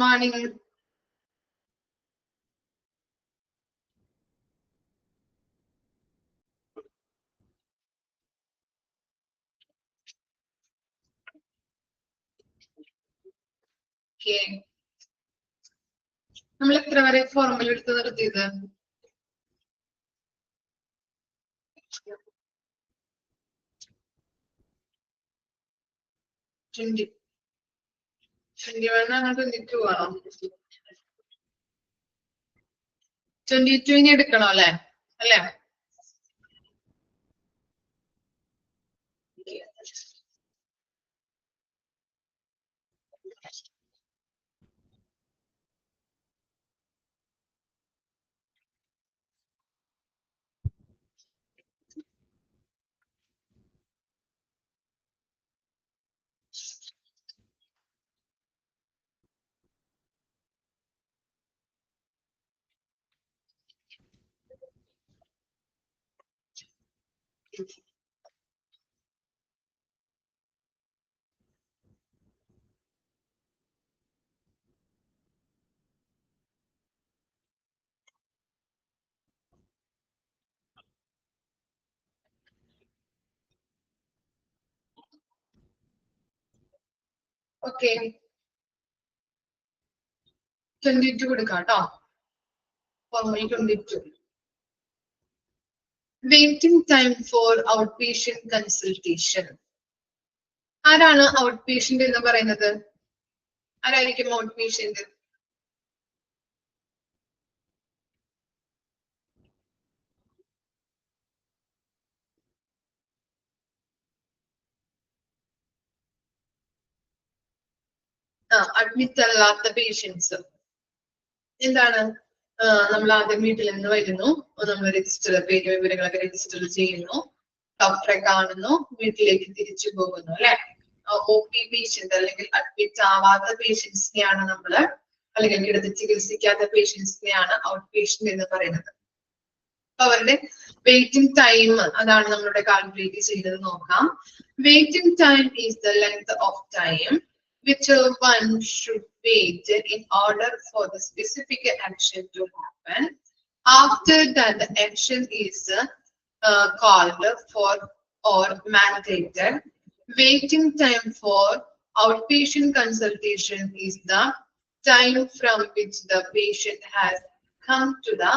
morning. Okay. നമ്മൾ എത്ര വരെ ഫോർമുല എടുത്ത് നിർത്തിയത്? 21 ആണോ 22 ആണോ? 22 ഇനി എടുക്കണോ അല്ലേ? Okay. 22 കൊടുക്കാം കേട്ടോ. Formula 22. Waiting time for outpatient consultation. ആരാണ് ഔട്ട് പേഷ്യന്റ് എന്ന് പറയുന്നത്? ആരായിരിക്കും ഔട്ട് പേഷ്യന്റ്? അഡ്മിറ്റ് അല്ലാത്ത പേഷ്യൻസ്. എന്താണ്? നമ്മൾ ആദ്യം വീട്ടിൽ നിന്ന് വരുന്നു, നമ്മൾ രജിസ്റ്റർ പേര് വിവരങ്ങളൊക്കെ രജിസ്റ്റർ ചെയ്യുന്നു, ഡോക്ടറെ കാണുന്നു, വീട്ടിലേക്ക് തിരിച്ചു പോകുന്നു അല്ലെ. ഒ പി പേഷ്യന്റ് അല്ലെങ്കിൽ അഡ്മിറ്റ് ആവാത്ത പേഷ്യൻസിനെയാണ് നമ്മള്, അല്ലെങ്കിൽ കിടത്തി ചികിത്സിക്കാത്ത പേഷ്യൻസിനെയാണ് ഔട്ട് പേഷ്യന്റ് എന്ന് പറയുന്നത്. അപ്പൊ അവരുടെ വെയിറ്റിംഗ് ടൈം അതാണ് നമ്മളിവിടെ കാൽക്കുലേറ്റ് ചെയ്തത്. നോക്കാം. Waiting time is the length of time which one should wait in order for the specific action to happen. After that, the action is called for or mandated. Waiting time for outpatient consultation is the time from which the patient has come to the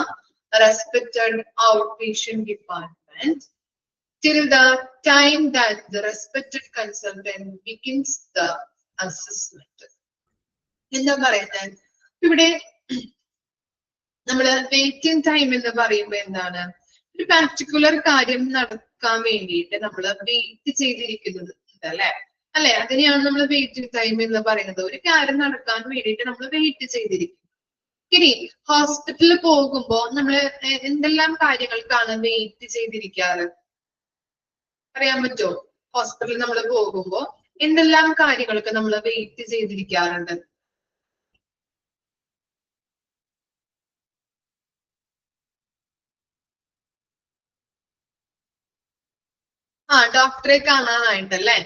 respected outpatient department till the time that the respected consultant begins the assessment. എന്താ പറയുന്നത് ഇവിടെ? നമ്മള് waiting time എന്ന് പറയുമ്പോ എന്താണ്? ഒരു particular കാര്യം നടക്കാൻ വേണ്ടിയിട്ട് നമ്മൾ വെയിറ്റ് ചെയ്തിരിക്കുന്നത് അല്ലെ. അതിനെയാണ് നമ്മൾ വെയിറ്റിംഗ് ടൈം എന്ന് പറയുന്നത്. ഒരു കാര്യം നടക്കാൻ വേണ്ടിയിട്ട് നമ്മൾ വെയിറ്റ് ചെയ്തിരിക്കും. ഇനി ഹോസ്പിറ്റലിൽ പോകുമ്പോ നമ്മൾ എന്തെല്ലാം കാര്യങ്ങൾക്കാണ് വെയിറ്റ് ചെയ്തിരിക്കാറ്? അറിയാൻ പറ്റുമോ? ഹോസ്പിറ്റലിൽ നമ്മൾ പോകുമ്പോ എന്തെല്ലാം കാര്യങ്ങൾക്ക് നമ്മൾ വെയിറ്റ് ചെയ്തിരിക്കാറുണ്ട്? ഡോക്ടറെ കാണാനായിട്ടല്ലേ,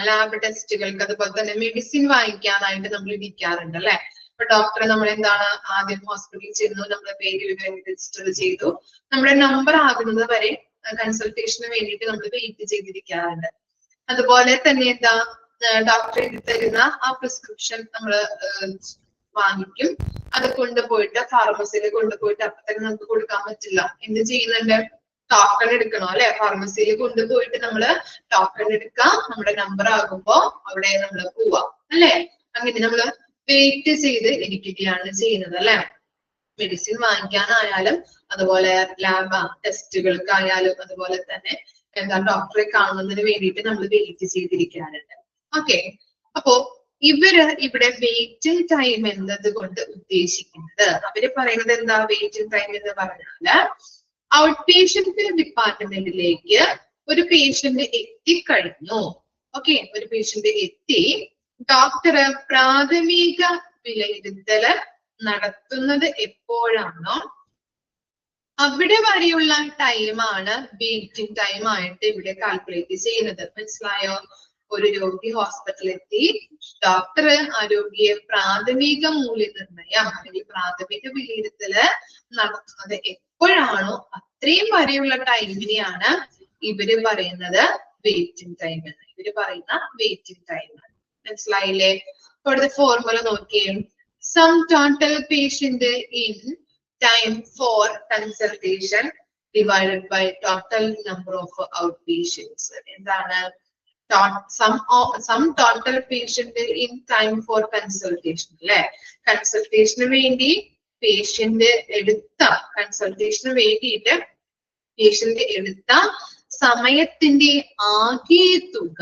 ലാബ് ടെസ്റ്റുകൾക്ക്, അതുപോലെ തന്നെ മെഡിസിൻ വാങ്ങിക്കാനായിട്ട് നമ്മൾ ഇരിക്കാറുണ്ട് അല്ലെ. അപ്പൊ ഡോക്ടറെ നമ്മൾ എന്താണ്, ആദ്യം ഹോസ്പിറ്റലിൽ ചെന്നു, നമ്മുടെ പേര് വിവരം രജിസ്റ്റർ ചെയ്തു, നമ്മുടെ നമ്പർ ആകുന്നത് വരെ കൺസൾട്ടേഷന് വേണ്ടിയിട്ട് നമ്മൾ വെയിറ്റ് ചെയ്തിരിക്കാറുണ്ട്. അതുപോലെ തന്നെ എന്താ, ഡോക്ടർ എഴുതി തരുന്ന ആ പ്രിസ്ക്രിപ്ഷൻ നമ്മൾ വാങ്ങിക്കും. അത് കൊണ്ടുപോയിട്ട് ഫാർമസിയിൽ കൊണ്ടുപോയിട്ട് അപ്പൊ തന്നെ നമുക്ക് കൊടുക്കാൻ പറ്റില്ല. എന്ത് ചെയ്യുന്നുണ്ട്? ടോക്കൺ എടുക്കണം അല്ലെ. ഫാർമസിയിൽ കൊണ്ടുപോയിട്ട് നമ്മള് ടോക്കൺ എടുക്കാം. നമ്മുടെ നമ്പർ ആകുമ്പോ അവിടെ നമ്മൾ പോവാം അല്ലെ. അങ്ങനെ നമ്മള് വെയിറ്റ് ചെയ്ത് ഇരിക്കുകയാണ് ചെയ്യുന്നത് അല്ലെ. മെഡിസിൻ വാങ്ങിക്കാനായാലും, അതുപോലെ ലാബ് ടെസ്റ്റുകൾക്കായാലും, അതുപോലെ തന്നെ എന്താ ഡോക്ടറെ കാണുന്നതിന് വേണ്ടിയിട്ട് നമ്മൾ വെയിറ്റ് ചെയ്തിരിക്കാറുണ്ട്. ഓക്കെ. അപ്പോ ഇവര് ഇവിടെ വെയിറ്റിംഗ് ടൈം എന്നത് കൊണ്ട് ഉദ്ദേശിക്കുന്നത്, അവര് പറയുന്നത് എന്താ? വെയിറ്റിംഗ് ടൈം എന്ന് പറഞ്ഞാല് ഔട്ട് പേഷ്യന്റ് ഡിപ്പാർട്ട്മെന്റിലേക്ക് ഒരു പേഷ്യന്റ് എത്തിക്കഴിഞ്ഞു. ഓക്കെ, ഒരു പേഷ്യന്റ് എത്തി, ഡോക്ടർ പ്രാഥമിക വിലയിരുത്തല് നടത്തുന്നത് എപ്പോഴാണോ അവിടെ വരെയുള്ള ടൈമാണ് വെയിറ്റിംഗ് ടൈം ആയിട്ട് ഇവിടെ കാൽക്കുലേറ്റ് ചെയ്യുന്നത്. മനസ്സിലായോ? ഒരു രോഗി ഹോസ്പിറ്റലിൽ എത്തി, ഡോക്ടർ ആ രോഗിയെ പ്രാഥമിക മൂല്യനിർണ്ണയം അല്ലെങ്കിൽ പ്രാഥമിക വിലയിരുത്തല് നടത്തുന്നത് എപ്പോഴാണോ അത്രയും വരെയുള്ള ടൈമിനെയാണ് ഇവര് പറയുന്നത് വെയിറ്റിംഗ് ടൈം എന്ന്. ഇവര് പറയുന്ന വെയിറ്റിംഗ് ടൈം. മനസ്സിലായില്ലേ? ഇവിടുത്തെ ഫോർമുല നോക്കിയേ. Sum total patient in time for consultation divided by total number of outpatients. എന്താണ്? some total patient in time for consultation അല്ലെ? കൺസൾട്ടേഷന് വേണ്ടി പേഷ്യന്റ് എടുത്ത കൺസൾട്ടേഷന് വേണ്ടിയിട്ട് പേഷ്യന്റ് എടുത്ത സമയത്തിന്റെ ആകെ തുക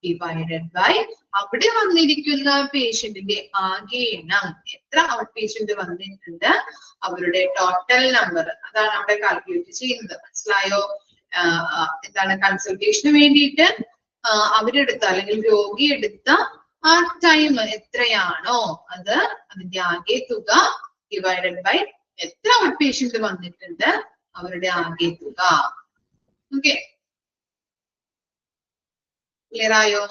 ഡിവൈഡഡ് ബൈ അവിടെ വന്നിരിക്കുന്ന പേഷ്യന്റിന്റെ ആകെ എണ്ണം, എത്ര ഔട്ട് പേഷ്യന്റ് വന്നിട്ടുണ്ട് അവരുടെ ടോട്ടൽ നമ്പർ, അതാണ് അവിടെ കാൽക്കുലേറ്റ് ചെയ്യുന്നത്. മനസ്സിലായോ? എന്താണ് കൺസൾട്ടേഷന് വേണ്ടിയിട്ട് അവരെടുത്ത അല്ലെങ്കിൽ രോഗി എടുത്ത ആ ടൈം എത്രയാണോ അത് അതിന്റെ ആകെ തുക ഡിവൈഡഡ് ബൈ എത്ര ഔട്ട് പേഷ്യന്റ് വന്നിട്ടുണ്ട് അവരുടെ ആകെ തുക. ഓക്കെ, ക്ലിയർ ആയോ?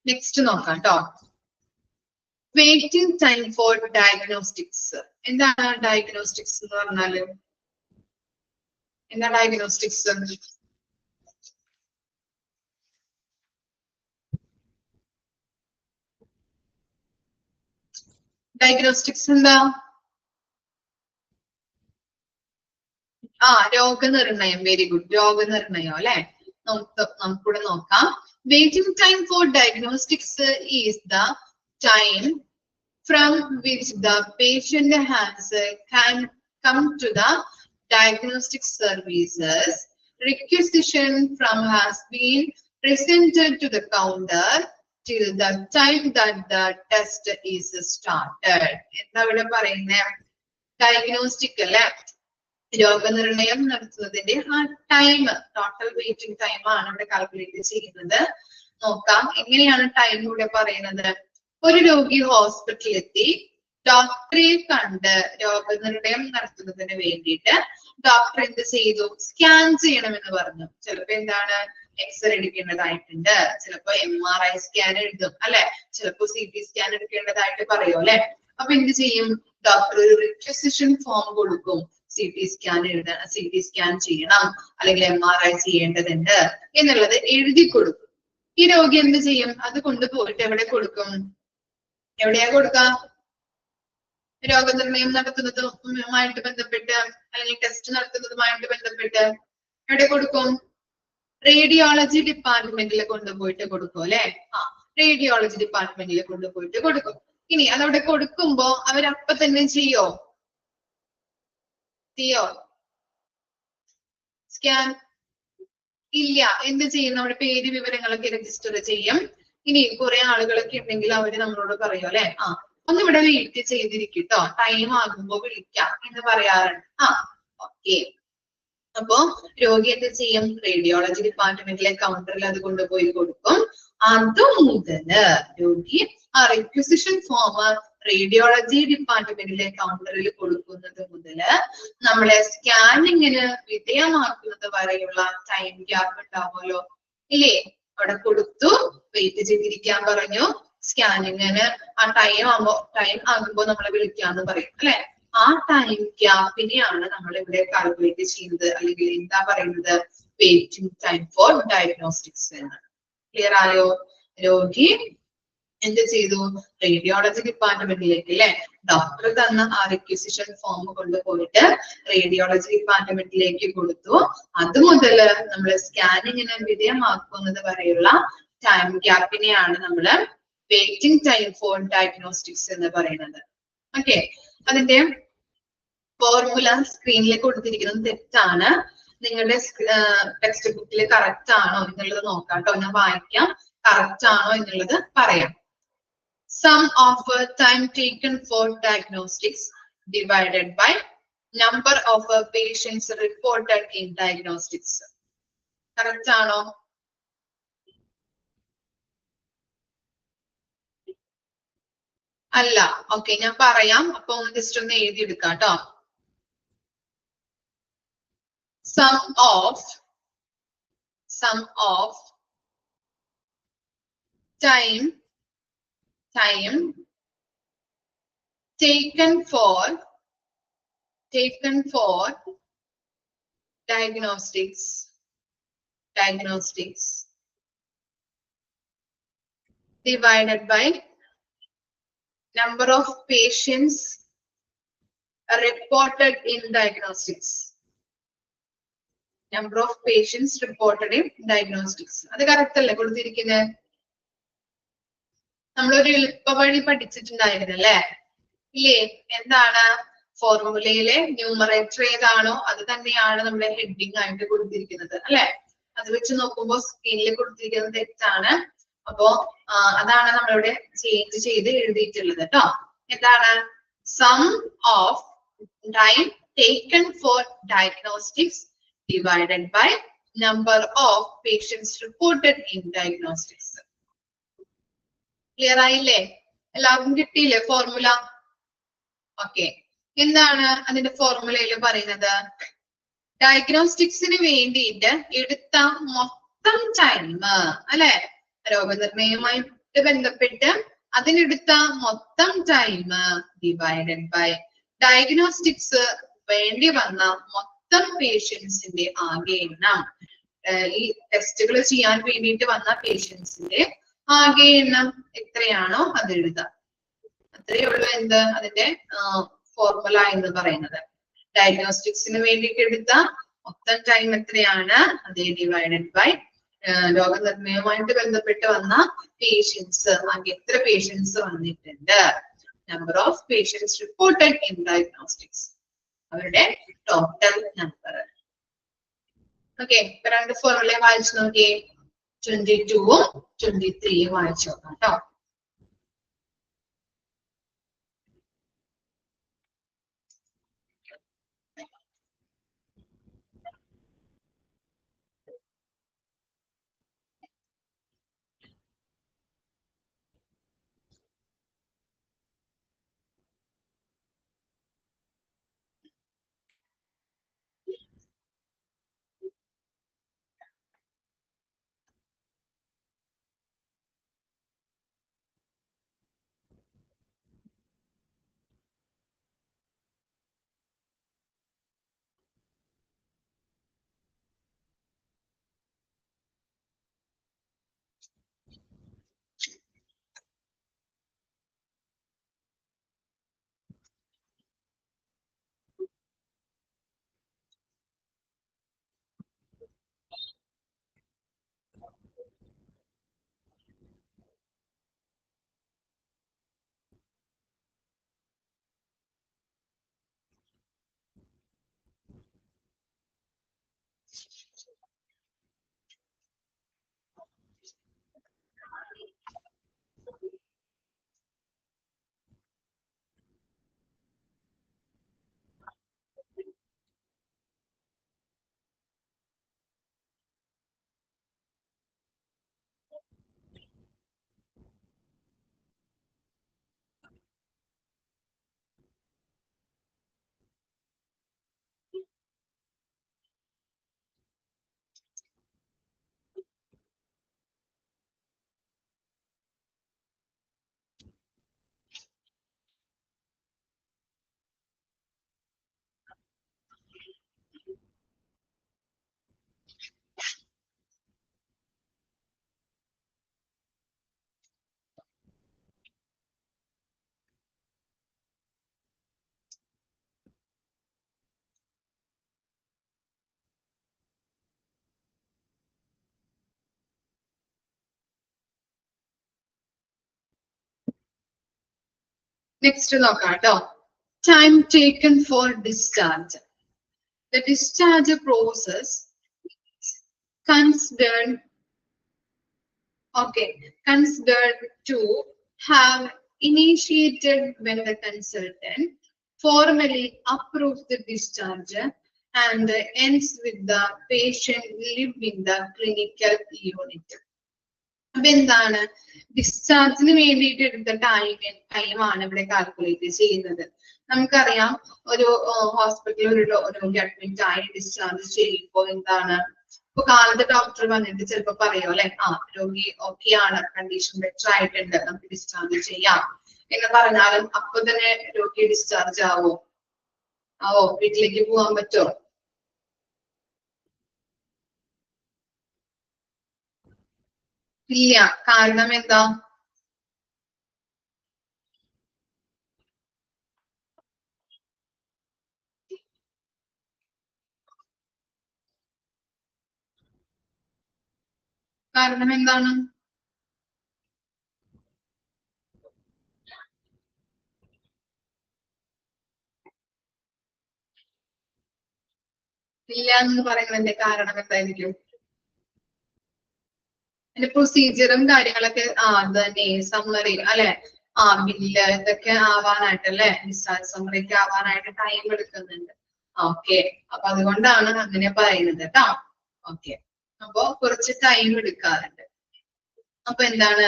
നെക്സ്റ്റ് നോക്കാം ട്ടോ. Waiting time for diagnostics. എന്താണ് ഡയഗ്നോസ്റ്റിക്സ് എന്ന് പറഞ്ഞാല്? എന്താ ഡയഗ്നോസ്റ്റിക്സ്? ഡയഗ്നോസ്റ്റിക്സ് എന്താ? രോഗനിർണയം. വെരി ഗുഡ്, രോഗനിർണയം അല്ലെ? നമുക്കിവിടെ നോക്കാം. Waiting time for diagnostics is the time from which the patient has can come to the diagnostic services. Requisition from has been presented to the counter till the time that the test is started. എന്താ ഇവിടെ പറയുന്നത്? Diagnostic അല്ലെ? രോഗനിർണയം നടത്തുന്നതിന്റെ ആ time, total waiting time ആണ് ഇവിടെ calculate ചെയ്യുന്നത്. നോക്കാം എങ്ങനെയാണ് ടൈം ഇവിടെ പറയുന്നത്. ഒരു രോഗി ഹോസ്പിറ്റലിൽ എത്തി, ഡോക്ടറെ കണ്ട് രോഗനിർണയം നടത്തുന്നതിന് വേണ്ടിയിട്ട് ഡോക്ടർ എന്ത് ചെയ്തു? സ്കാൻ ചെയ്യണമെന്ന് പറഞ്ഞു. ചിലപ്പോ എന്താണ് എക്സ്റേ എടുക്കേണ്ടതായിട്ടുണ്ട്, ചിലപ്പോ MRI സ്കാൻ എഴുതും അല്ലെ, ചിലപ്പോ CT സ്കാൻ എടുക്കേണ്ടതായിട്ട് പറയും അല്ലെ. അപ്പൊ എന്ത് ചെയ്യും? ഡോക്ടർ ഒരു റിക്വസിഷൻ ഫോം കൊടുക്കും. CT സ്കാൻ എഴുതണം, CT സ്കാൻ ചെയ്യണം, അല്ലെങ്കിൽ MRI ചെയ്യേണ്ടതുണ്ട് എന്നുള്ളത് എഴുതി കൊടുക്കും. ഈ രോഗി എന്ത് ചെയ്യും? അത് കൊണ്ടുപോയിട്ട് എവിടെ കൊടുക്കും? എവിടെയാ കൊടുക്കുക? രോഗനിർണയം നടത്തുന്നതുമായിട്ട് ബന്ധപ്പെട്ട് അല്ലെങ്കിൽ ടെസ്റ്റ് നടത്തുന്നതുമായിട്ട് ബന്ധപ്പെട്ട് എവിടെ കൊടുക്കും? റേഡിയോളജി ഡിപ്പാർട്ട്മെന്റിൽ കൊണ്ടുപോയിട്ട് കൊടുക്കും അല്ലെ? റേഡിയോളജി ഡിപ്പാർട്ട്മെന്റിൽ കൊണ്ടുപോയിട്ട് കൊടുക്കും. ഇനി അതവിടെ കൊടുക്കുമ്പോ അവരപ്പ തന്നെ ചെയ്യോ? സ്കാൻ ഇല്ല. എന്ത് ചെയ്യും? നമ്മുടെ പേര് വിവരങ്ങളൊക്കെ രജിസ്റ്റർ ചെയ്യും. ഇനി കുറെ ആളുകളൊക്കെ ഉണ്ടെങ്കിൽ അവര് നമ്മളോട് പറയും അല്ലെ, ഒന്നിവിടെ വെയിറ്റ് ചെയ്തിരിക്കട്ടോ, ടൈം ആകുമ്പോ വിളിക്കാം എന്ന് പറയാറുണ്ട്. ഓക്കെ. അപ്പോ രോഗി എന്ത് ചെയ്യും? റേഡിയോളജി ഡിപ്പാർട്ട്മെന്റിലെ കൗണ്ടറിൽ അത് കൊണ്ടുപോയി കൊടുക്കും. അത് മുതല് രോഗി ആ റിക്വസിഷൻ ഫോം റേഡിയോളജി ഡിപ്പാർട്ട്മെന്റിലെ കൗണ്ടറിൽ കൊടുക്കുന്നത് മുതല് നമ്മളെ സ്കാനിങ്ങിന് വിധേയമാക്കുന്നത് വരെയുള്ള ടൈം ഗ്യാപ്പ് ഉണ്ടാവുമല്ലോ ഇല്ലേ? അവിടെ കൊടുത്തു, വെയിറ്റ് ചെയ്തിരിക്കാൻ പറഞ്ഞു, സ്കാനിങ്ങിന് ആ ടൈം ആകുമ്പോ നമ്മളെ വിളിക്കാന്ന് പറയും അല്ലെ? ആ ടൈം ഗ്യാപ്പിനെയാണ് നമ്മൾ ഇവിടെ കാൽക്കുലേറ്റ് ചെയ്യുന്നത്, അല്ലെങ്കിൽ എന്താ പറയുന്നത്? വെയിറ്റിംഗ് ടൈം ഫോർ ഡയഗ്നോസ്റ്റിക്സ് എന്ന്. ക്ലിയർ ആയോ? രോഗി എന്ത് ചെയ്തു? റേഡിയോളജി ഡിപ്പാർട്ട്മെന്റിലേക്ക് അല്ലെ, ഡോക്ടർ തന്ന ആ റിക്വസിഷൻ ഫോം കൊണ്ടുപോയിട്ട് റേഡിയോളജി ഡിപ്പാർട്ട്മെന്റിലേക്ക് കൊടുത്തു. അത് മുതല് നമ്മള് സ്കാനിങ്ങിന് വിധേയമാക്കുന്നത് വരെയുള്ള ടൈം ഗ്യാപ്പിനെയാണ് നമ്മള് വെയിറ്റിംഗ് ടൈം ഫോർ ഡയഗ്നോസ്റ്റിക്സ് എന്ന് പറയുന്നത്. ഓക്കെ, അതിന്റെ ഫോർമുല സ്ക്രീനിൽ കൊടുത്തിരിക്കുന്നത് തെറ്റാണ്. നിങ്ങളുടെ ടെക്സ്റ്റ് ബുക്കിൽ കറക്റ്റ് ആണോ എന്നുള്ളത് നോക്കാം കേട്ടോ. ഞാൻ വായിക്കാം, കറക്റ്റ് ആണോ എന്നുള്ളത് പറയാം. Sum of time taken for diagnostics divided by number of patients reported in diagnostics. Correct ആണോ? അല്ല. ഓക്കെ, ഞാൻ പറയാം. അപ്പൊ ജസ്റ്റ് ഒന്ന് എഴുതിയെടുക്കാം കേട്ടോ. Sum of time taken for diagnostics divided by number of patients reported in diagnostics. Number of patients reported in diagnostics. അത് correct അല്ലേ കൊടുത്തിരിക്കുന്നത്? നമ്മളൊരു എളുപ്പവഴി പഠിച്ചിട്ടുണ്ടായിരുന്നു അല്ലേ? ഇല്ലേ? എന്താണ് ഫോർമുലയിലെ ന്യൂമറേറ്റർ ഏതാണോ അത് തന്നെയാണ് നമ്മുടെ ഹെഡിങ് ആയിട്ട് കൊടുത്തിരിക്കുന്നത് അല്ലെ? അത് വെച്ച് നോക്കുമ്പോൾ സ്ക്രീനിൽ കൊടുത്തിരിക്കുന്നത് തെറ്റാണ്. അപ്പോ അതാണ് നമ്മളിവിടെ ചേഞ്ച് ചെയ്ത് എഴുതിയിട്ടുള്ളത് കേട്ടോ. എന്താണ്? Sum of time taken for diagnostics divided by number of patients reported in diagnostics. Clear ആയില്ലേ? എല്ലാവർക്കും കിട്ടിയില്ലേ ഫോർമുല? ഓക്കെ. എന്താണ് അതിന്റെ ഫോർമുലയിൽ പറയുന്നത്? ഡയഗ്നോസ്റ്റിക്സിന് വേണ്ടിയിട്ട് എടുത്ത മൊത്തം ടൈം അല്ലെ? രോഗനിർണയവുമായിട്ട് ബന്ധപ്പെട്ട് അതിനെടുത്ത മൊത്തം ടൈം ഡിവൈഡഡ് ബൈ ഡയഗ്നോസ്റ്റിക്സ് വേണ്ടി വന്ന മൊത്തം പേഷ്യൻസിന്റെ ആകെ എണ്ണം. ഈ ടെസ്റ്റുകൾ ചെയ്യാൻ വേണ്ടിയിട്ട് വന്ന പേഷ്യൻസിന്റെ ആകെ എണ്ണം എത്രയാണോ അത് എഴുതാം. അത്രയേ ഉള്ളൂ എന്ത് അതിന്റെ ഫോർമുല എന്ന് പറയുന്നത്. ഡയഗ്നോസ്റ്റിക്സിന് വേണ്ടിയിട്ട് എടുത്ത മൊത്തം ടൈം എത്രയാണ് അത് ഡിവൈഡഡ് ബൈ രോഗനിർണയവുമായിട്ട് ബന്ധപ്പെട്ട് വന്ന പേഷ്യൻസ്, ആകെ എത്ര പേഷ്യൻസ് വന്നിട്ടുണ്ട്, number of patients reported in diagnostics, അവരുടെ ടോട്ടൽ നമ്പർ. ഓക്കെ, രണ്ട് ഫോർമുല വായിച്ചു നോക്കിയേ. 22 23 വായിച്ചു നോക്കാം കേട്ടോ. നെക്സ്റ്റ് നോക്കാം കേട്ടോ. Time taken for discharge. The discharge process considered to have initiated when the consultant formally approves the discharge and ends with the patient live in the clinical unit. അപ്പൊ എന്താണ് ഡിസ്ചാർജിന് വേണ്ടിയിട്ട് എടുത്ത ടൈമാണ് ഇവിടെ കാൽക്കുലേറ്റ് ചെയ്യുന്നത്. നമുക്കറിയാം ഒരു ഹോസ്പിറ്റലിൽ ഒരു രോഗി അഡ്മിറ്റ് ആയി ഡിസ്ചാർജ് ചെയ്യുമ്പോൾ എന്താണ് ഇപ്പൊ കാലത്ത് ഡോക്ടർ വന്നിട്ട് ചിലപ്പോ പറയോ അല്ലെ, രോഗി ഓക്കെ ആണ്, കണ്ടീഷൻ ബെറ്റർ ആയിട്ടുണ്ട്, നമുക്ക് ഡിസ്ചാർജ് ചെയ്യാം എന്ന് പറഞ്ഞാലും അപ്പൊ തന്നെ രോഗി ഡിസ്ചാർജ് ആവോ? വീട്ടിലേക്ക് പോകാൻ പറ്റുമോ? ഇല്ല. കാരണം എന്താ? കാരണം എന്താണ്? ഇല്ല എന്ന് പറയുന്നതിന്റെ കാരണം എന്തായിരിക്കും? അതിന്റെ പ്രൊസീജിയറും കാര്യങ്ങളൊക്കെ അത് തന്നെ സമ്മറി അല്ലെ, ബില്ല് ഇതൊക്കെ ആവാനായിട്ടല്ലേ, ഡിസ്ചാർജ് സമ്മറി ഒക്കെ ആവാനായിട്ട് ടൈം എടുക്കുന്നുണ്ട്. ഓക്കെ, അപ്പൊ അതുകൊണ്ടാണ് അങ്ങനെ പറയുന്നത് കേട്ടോ. ഓക്കെ, അപ്പൊ കുറച്ച് ടൈം എടുക്കാറുണ്ട്. അപ്പൊ എന്താണ്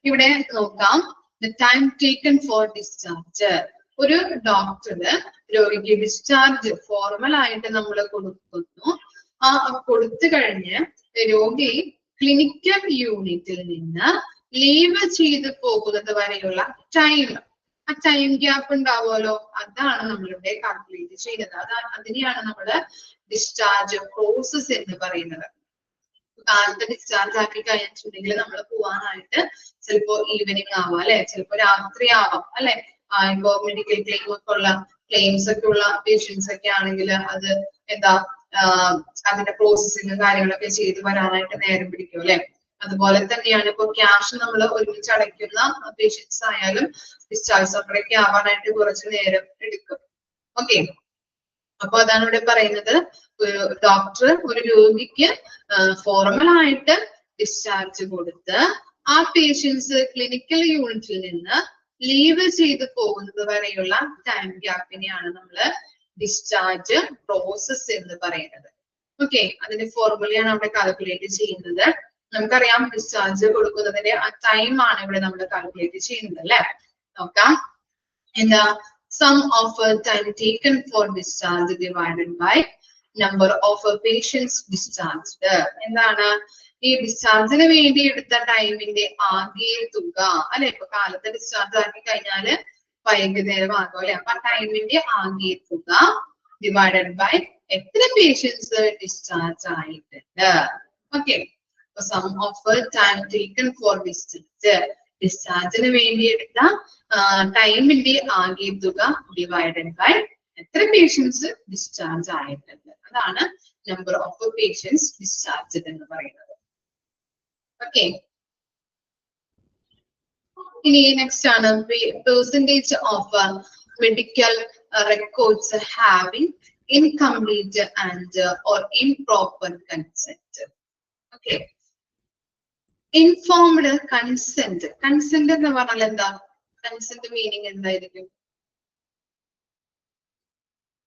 ഇവിടെ നോക്കാം, the time taken for discharge. ഒരു ഡോക്ടറ് രോഗിക്ക് ഡിസ്ചാർജ് ഫോർമൽ ആയിട്ട് നമ്മൾ കൊടുക്കുന്നു. കൊടുത്തു കഴിഞ്ഞ് രോഗി ക്ലിനിക്കൽ യൂണിറ്റിൽ നിന്ന് ലീവ് ചെയ്ത് പോകുന്നത് വരെയുള്ള ടൈം, ആ ടൈം ഗ്യാപ്പ് ഉണ്ടാവുമല്ലോ, അതാണ് നമ്മളിവിടെ കാൽക്കുലേറ്റ് ചെയ്യുന്നത്. അതിനെയാണ് നമ്മള് ഡിസ്ചാർജ് പ്രോസസ് എന്ന് പറയുന്നത്. കാലത്ത് ഡിസ്ചാർജ് ആക്കി കഴിഞ്ഞിട്ടുണ്ടെങ്കിൽ നമ്മൾ പോവാനായിട്ട് ചിലപ്പോ ഈവനിങ് ആവാം അല്ലെ, ചിലപ്പോ രാത്രി ആവാം അല്ലെ. ഇപ്പോ മെഡിക്കൽ ക്ലെയിം ഒക്കെ ഉള്ള ക്ലെയിംസ് ഒക്കെ ഉള്ള പേഷ്യൻസ് ഒക്കെ ആണെങ്കിൽ അത് എന്താ അതിന്റെ പ്രോസസ്സിങ് കാര്യങ്ങളൊക്കെ ചെയ്ത് വരാനായിട്ട് നേരം പിടിക്കും അല്ലെ. അതുപോലെ തന്നെയാണ് ഇപ്പൊ ക്യാഷ് നമ്മൾ ഒരുമിച്ച് അടയ്ക്കുന്ന പേഷ്യൻസ് ആയാലും ഡിസ്ചാർജ് സമ്മറി ഒക്കെ ആവാനായിട്ട് കുറച്ച് നേരം എടുക്കും. ഓക്കെ, അപ്പൊ അതാണ് ഇവിടെ പറയുന്നത്, ഡോക്ടർ ഒരു രോഗിക്ക് ഫോർമൽ ആയിട്ട് ഡിസ്ചാർജ് കൊടുത്ത് ആ പേഷ്യൻസ് ക്ലിനിക്കൽ യൂണിറ്റിൽ നിന്ന് ലീവ് ചെയ്ത് പോകുന്നത് വരെയുള്ള ടൈം ഗ്യാപ്പിനെയാണ് നമ്മൾ ഡിസ്ചാർജ് പ്രോസസ് എന്ന് പറയുന്നത്. ഓക്കെ, അതിന്റെ ഫോർമുലയാണ് അവിടെ കാൽക്കുലേറ്റ് ചെയ്യുന്നത്. നമുക്കറിയാം ഡിസ്ചാർജ് കൊടുക്കുന്നതിന്റെ ആ ടൈം ആണ് ഇവിടെ നമ്മൾ കാൽക്കുലേറ്റ് ചെയ്യുന്നത് അല്ലെ. നോക്കാം, എന്താ sum of time taken for discharge divided by number of patients discharged. എന്താണ് ഈ ഡിസ്ചാർജിന് വേണ്ടി എടുത്ത ടൈമിന്റെ ആകെ തുക അല്ലെ. ഇപ്പൊ കാലത്ത് ഡിസ്ചാർജ് ആക്കി കഴിഞ്ഞാല് വൈകുന്നേരം ആകും അല്ലെ. അപ്പൊ ടൈമിന്റെ ആകെ തുക ഡിവൈഡഡ് ബൈ എത്ര പേഷ്യൻസ് ഡിസ്ചാർജ് ആയിട്ടുണ്ട്. Okay, sum of time taken for discharge, ഡിസ്ചാർജിന് വേണ്ടി എടുത്ത ടൈമിന്റെ ആകെ തുക ഡിവൈഡഡ് ബൈ എത്ര പേഷ്യൻസ് ഡിസ്ചാർജ് ആയിട്ടുണ്ട്, അതാണ് നമ്പർ ഓഫ് പേഷ്യൻസ് ഡിസ്ചാർജ് എന്ന് പറയുന്നത്. ഓക്കെ, ഇനി നെക്സ്റ്റ് ആണ് percentage of medical records having incomplete and or improper consent. Okay, informed consent. Consent എന്ന് പറഞ്ഞാൽ എന്താ? കൺസെന്റ് മീനിങ് എന്തായിരിക്കും?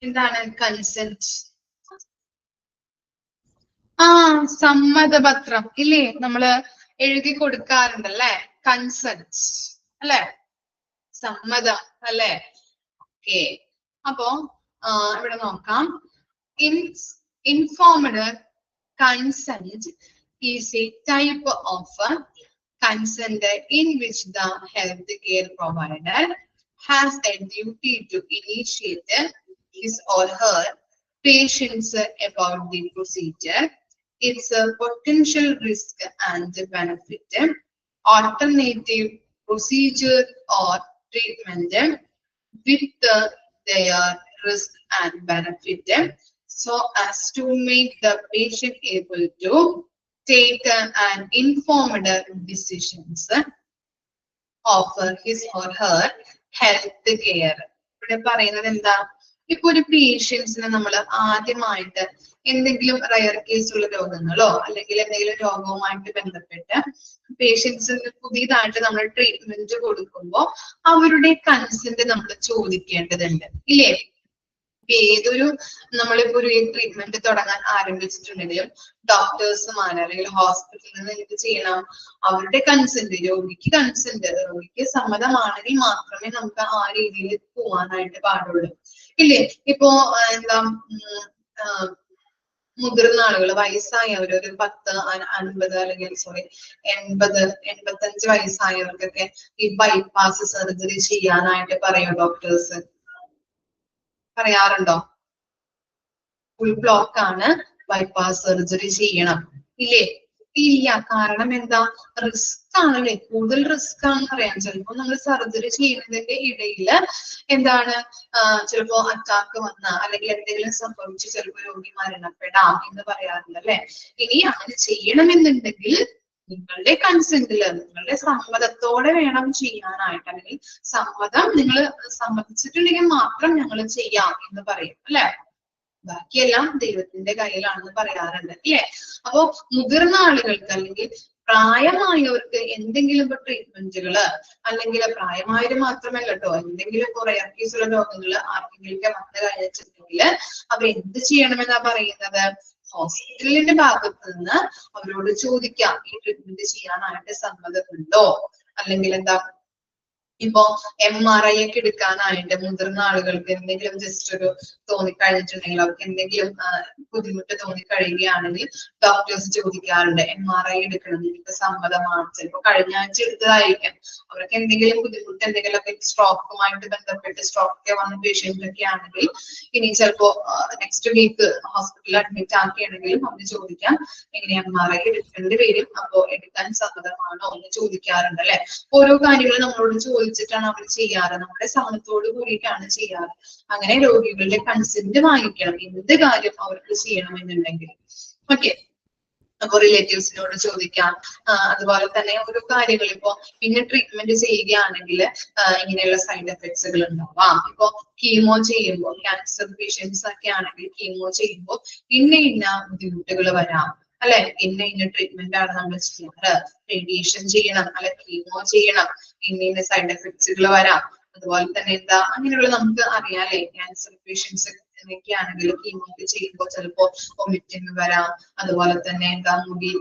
എന്താണ് കൺസെന്റ്? സമ്മതപത്രം ഇല്ലേ, നമ്മള് എഴുതി കൊടുക്കാറുണ്ടല്ലേ, കൺസെന്റ് അല്ലെ, സമ്മതം അല്ലെ. ഓക്കെ, അപ്പോ ഇവിടെ നോക്കാം, informed consent is a type of consent in which the healthcare provider has a duty to initiate his or her patients about the procedure, its potential risk and benefit, alternative procedure or treatment with their risk and benefit, so as to make the patient able to take an informed decisions of his or her health care. ഇവിടെ പറയുന്നത് എന്താ? ഇപ്പൊ ഒരു പേഷ്യൻസിനെ നമ്മൾ ആദ്യമായിട്ട് എന്തെങ്കിലും rare കേസുള്ള രോഗങ്ങളോ അല്ലെങ്കിൽ എന്തെങ്കിലും രോഗവുമായിട്ട് ബന്ധപ്പെട്ട് പേഷ്യൻസിന് പുതിയതായിട്ട് നമ്മൾ ട്രീറ്റ്മെന്റ് കൊടുക്കുമ്പോൾ അവരുടെ കൺസെന്റ് നമ്മൾ ചോദിക്കേണ്ടതുണ്ട് ഇല്ലേ. ഏതൊരു നമ്മളിപ്പോ ഒരു ട്രീറ്റ്മെന്റ് തുടങ്ങാൻ ആരംഭിച്ചിട്ടുണ്ടെങ്കിലും ഡോക്ടേഴ്സുമാണ് അല്ലെങ്കിൽ ഹോസ്പിറ്റലിൽ നിന്ന് എന്ത് ചെയ്യണം? അവരുടെ കൺസെന്റ്, രോഗിക്ക് കൺസെന്റ്, രോഗിക്ക് സമ്മതമാണെങ്കിൽ മാത്രമേ നമുക്ക് ആ രീതിയിൽ പോവാനായിട്ട് പാടുള്ളൂ ഇല്ലേ. ഇപ്പോ എന്താ മുതിർന്ന ആളുകൾ, വയസ്സായവർ, ഒരു 10, 50 അല്ലെങ്കിൽ 80, 85 വയസ്സായവർക്കൊക്കെ ഈ ബൈപ്പാസ് സർജറി ചെയ്യാനായിട്ട് പറയും ഡോക്ടേഴ്സ്. പറയാറുണ്ടോ? ഫുൾ ബ്ലോക്ക് ആണ്, ബൈപ്പാസ് സർജറി ചെയ്യണം ഇല്ലേ? ഇല്ല. കാരണം എന്താ? റിസ്ക് ആണല്ലേ, കൂടുതൽ റിസ്ക് ആണെന്ന് അറിയാം. ചിലപ്പോ നമ്മൾ സർജറി ചെയ്യുന്നതിന്റെ ഇടയിൽ എന്താണ്, ചിലപ്പോ അറ്റാക്ക് വന്ന അല്ലെങ്കിൽ എന്തെങ്കിലും സംഭവിച്ച് ചിലപ്പോ രോഗി മരണപ്പെടാം എന്ന് പറയാറുണ്ട് അല്ലെ. ഇനി അങ്ങനെ ചെയ്യണമെന്നുണ്ടെങ്കിൽ നിങ്ങളുടെ കൺസെന്റില്, നിങ്ങളുടെ സമ്മതത്തോടെ വേണം ചെയ്യാനായിട്ട്. അല്ലെങ്കിൽ സമ്മതം നിങ്ങൾ സമ്മതിച്ചിട്ടുണ്ടെങ്കിൽ മാത്രം ഞങ്ങൾ ചെയ്യാം എന്ന് പറയും അല്ലെ. ബാക്കിയെല്ലാം ദൈവത്തിന്റെ കയ്യിലാണെന്ന് പറയാറുണ്ട് അല്ലേ. അപ്പോ മുതിർന്ന ആളുകൾക്ക് അല്ലെങ്കിൽ പ്രായമായവർക്ക് എന്തെങ്കിലും ട്രീറ്റ്മെന്റുകള്, അല്ലെങ്കിൽ പ്രായമായവര് മാത്രമല്ല കേട്ടോ, എന്തെങ്കിലും കുറെ കേസുള്ള രോഗങ്ങള് ആർക്കെങ്കിലും വന്നു കഴിഞ്ഞിട്ടുണ്ടെങ്കിൽ അവർ എന്ത് ചെയ്യണമെന്നാ പറയുന്നത്? ഹോസ്പിറ്റലിന്റെ ഭാഗത്ത് നിന്ന് അവരോട് ചോദിക്കാം, ഈ ട്രീറ്റ്മെന്റ് ചെയ്യാനായിട്ട് സമ്മതമുണ്ടോ? അല്ലെങ്കിൽ എന്താ, ഇപ്പോ MRI ഒക്കെ എടുക്കാനായിട്ട് മുതിർന്ന ആളുകൾക്ക് എന്തെങ്കിലും ജസ്റ്റ് ഒരു തോന്നിക്കഴിഞ്ഞിട്ടുണ്ടെങ്കിൽ, അവർക്ക് എന്തെങ്കിലും ബുദ്ധിമുട്ട് തോന്നിക്കഴിയുകയാണെങ്കിൽ ഡോക്ടേഴ്സ് ചോദിക്കാറുണ്ട്, MRI എടുക്കണം, നിങ്ങൾക്ക് സമ്മതമാണ്? ചിലപ്പോൾ കഴിഞ്ഞ ആഴ്ച എടുത്തതായിരിക്കും. അവർക്ക് എന്തെങ്കിലും ബുദ്ധിമുട്ട്, എന്തെങ്കിലുമൊക്കെ സ്ട്രോക്കുമായിട്ട് ബന്ധപ്പെട്ട് സ്ട്രോക്ക് വന്ന പേഷ്യന്റ് ഒക്കെ ആണെങ്കിൽ ഇനി ചിലപ്പോ നെക്സ്റ്റ് വീക്ക് ഹോസ്പിറ്റലിൽ അഡ്മിറ്റ് ആക്കിയാണെങ്കിലും അവർ ചോദിക്കാം, എങ്ങനെ MRI എടുക്കേണ്ടി വരും, അപ്പോ എടുക്കാൻ സമ്മതമാണോ എന്ന് ചോദിക്കാറുണ്ട് അല്ലെ. ഓരോ കാര്യങ്ങളും നമ്മളോട് ചോദിച്ചിട്ടാണ് അവർ ചെയ്യാറ്, നമ്മുടെ സമ്മതത്തോട് കൂടിയിട്ടാണ് ചെയ്യാറ്. അങ്ങനെ രോഗികളുടെ കൺസെന്റ് വാങ്ങിക്കണം എന്ത് കാര്യം അവർക്ക് ചെയ്യണമെന്നുണ്ടെങ്കിൽ. ഓക്കെ, അപ്പൊ റിലേറ്റീവ്സിനോട് ചോദിക്കാം. അതുപോലെ തന്നെ ഓരോ കാര്യങ്ങൾ, ഇപ്പോ പിന്നെ ട്രീറ്റ്മെന്റ് ചെയ്യുകയാണെങ്കിൽ ഇങ്ങനെയുള്ള സൈഡ് എഫക്ട്സുകൾ ഉണ്ടാവാം. ഇപ്പൊ കീമോ ചെയ്യുമ്പോൾ, ക്യാൻസർ പേഷ്യൻസ് ഒക്കെ ആണെങ്കിൽ കീമോ ചെയ്യുമ്പോൾ ഇന്ന ബുദ്ധിമുട്ടുകൾ വരാം അല്ലെ. ഇന്ന ട്രീറ്റ്മെന്റ് ആണ് നമ്മൾ ചെയ്യാറ്, റേഡിയേഷൻ ചെയ്യണം അല്ലെ, കീമോ ചെയ്യണം, ഇന്ന സൈഡ് എഫക്ട്സുകൾ വരാം. അതുപോലെ തന്നെ എന്താ, അങ്ങനെയുള്ള നമുക്ക് അറിയാം അല്ലെ. ക്യാൻസർ പേഷ്യൻസ് ഒക്കെ ആണെങ്കിൽ കീമോ ചെയ്യുമ്പോൾ ചിലപ്പോ വൊമിറ്റിംഗ് വരാം. അതുപോലെ തന്നെ എന്താ,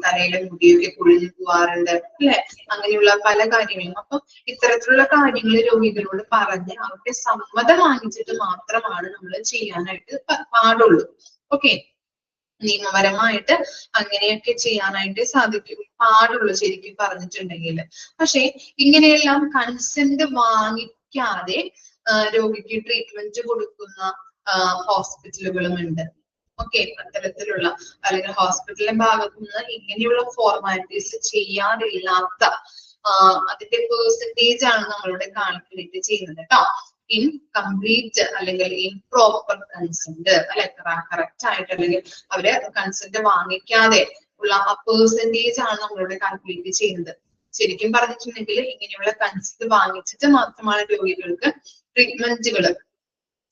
തലയിലെ മുടിയൊക്കെ പൊഴിഞ്ഞു പോവാറുണ്ട് അല്ലെ. അങ്ങനെയുള്ള പല കാര്യങ്ങളും. അപ്പൊ ഇത്തരത്തിലുള്ള കാര്യങ്ങൾ രോഗികളോട് പറഞ്ഞ് അവരുടെ സമ്മതം വാങ്ങിച്ചിട്ട് മാത്രമാണ് നമ്മൾ ചെയ്യാനായിട്ട് പാടുള്ളൂ. ഓക്കെ, നിയമപരമായിട്ട് അങ്ങനെയൊക്കെ ചെയ്യാനായിട്ട് പാടുള്ളൂ ശരിക്കും പറഞ്ഞിട്ടുണ്ടെങ്കിൽ. പക്ഷെ ഇങ്ങനെയെല്ലാം കൺസെന്റ് വാങ്ങിക്കാതെ രോഗിക്ക് ട്രീറ്റ്മെന്റ് കൊടുക്കുന്ന ഹോസ്പിറ്റലുകളും ഉണ്ട്. ഓക്കെ, അത്തരത്തിലുള്ള അല്ലെങ്കിൽ ഹോസ്പിറ്റലിന്റെ ഭാഗത്തു നിന്ന് ഇങ്ങനെയുള്ള ഫോർമാലിറ്റീസ് ചെയ്യാറില്ലാത്ത അതിന്റെ പെർസെന്റേജ് ആണ് നമ്മളിവിടെ കാൽക്കുലേറ്റ് ചെയ്യുന്നത് കേട്ടോ. ഇൻകംപ്ലീറ്റ് അല്ലെങ്കിൽ ഇംപ്രോപ്പർ കൺസെന്റ് അല്ലെ, കറക്റ്റ് ആയിട്ട് അല്ലെങ്കിൽ അവര് കൺസെന്റ് വാങ്ങിക്കാതെ ഉള്ള ആ പെർസെന്റേജ് ആണ് നമ്മളിവിടെ കാൽക്കുലേറ്റ് ചെയ്യുന്നത്. ശരിക്കും പറഞ്ഞിട്ടുണ്ടെങ്കിൽ ഇങ്ങനെയുള്ള കൺസെന്റ് വാങ്ങിച്ചിട്ട് മാത്രമാണ് രോഗികൾക്ക് ട്രീറ്റ്മെന്റുകൾ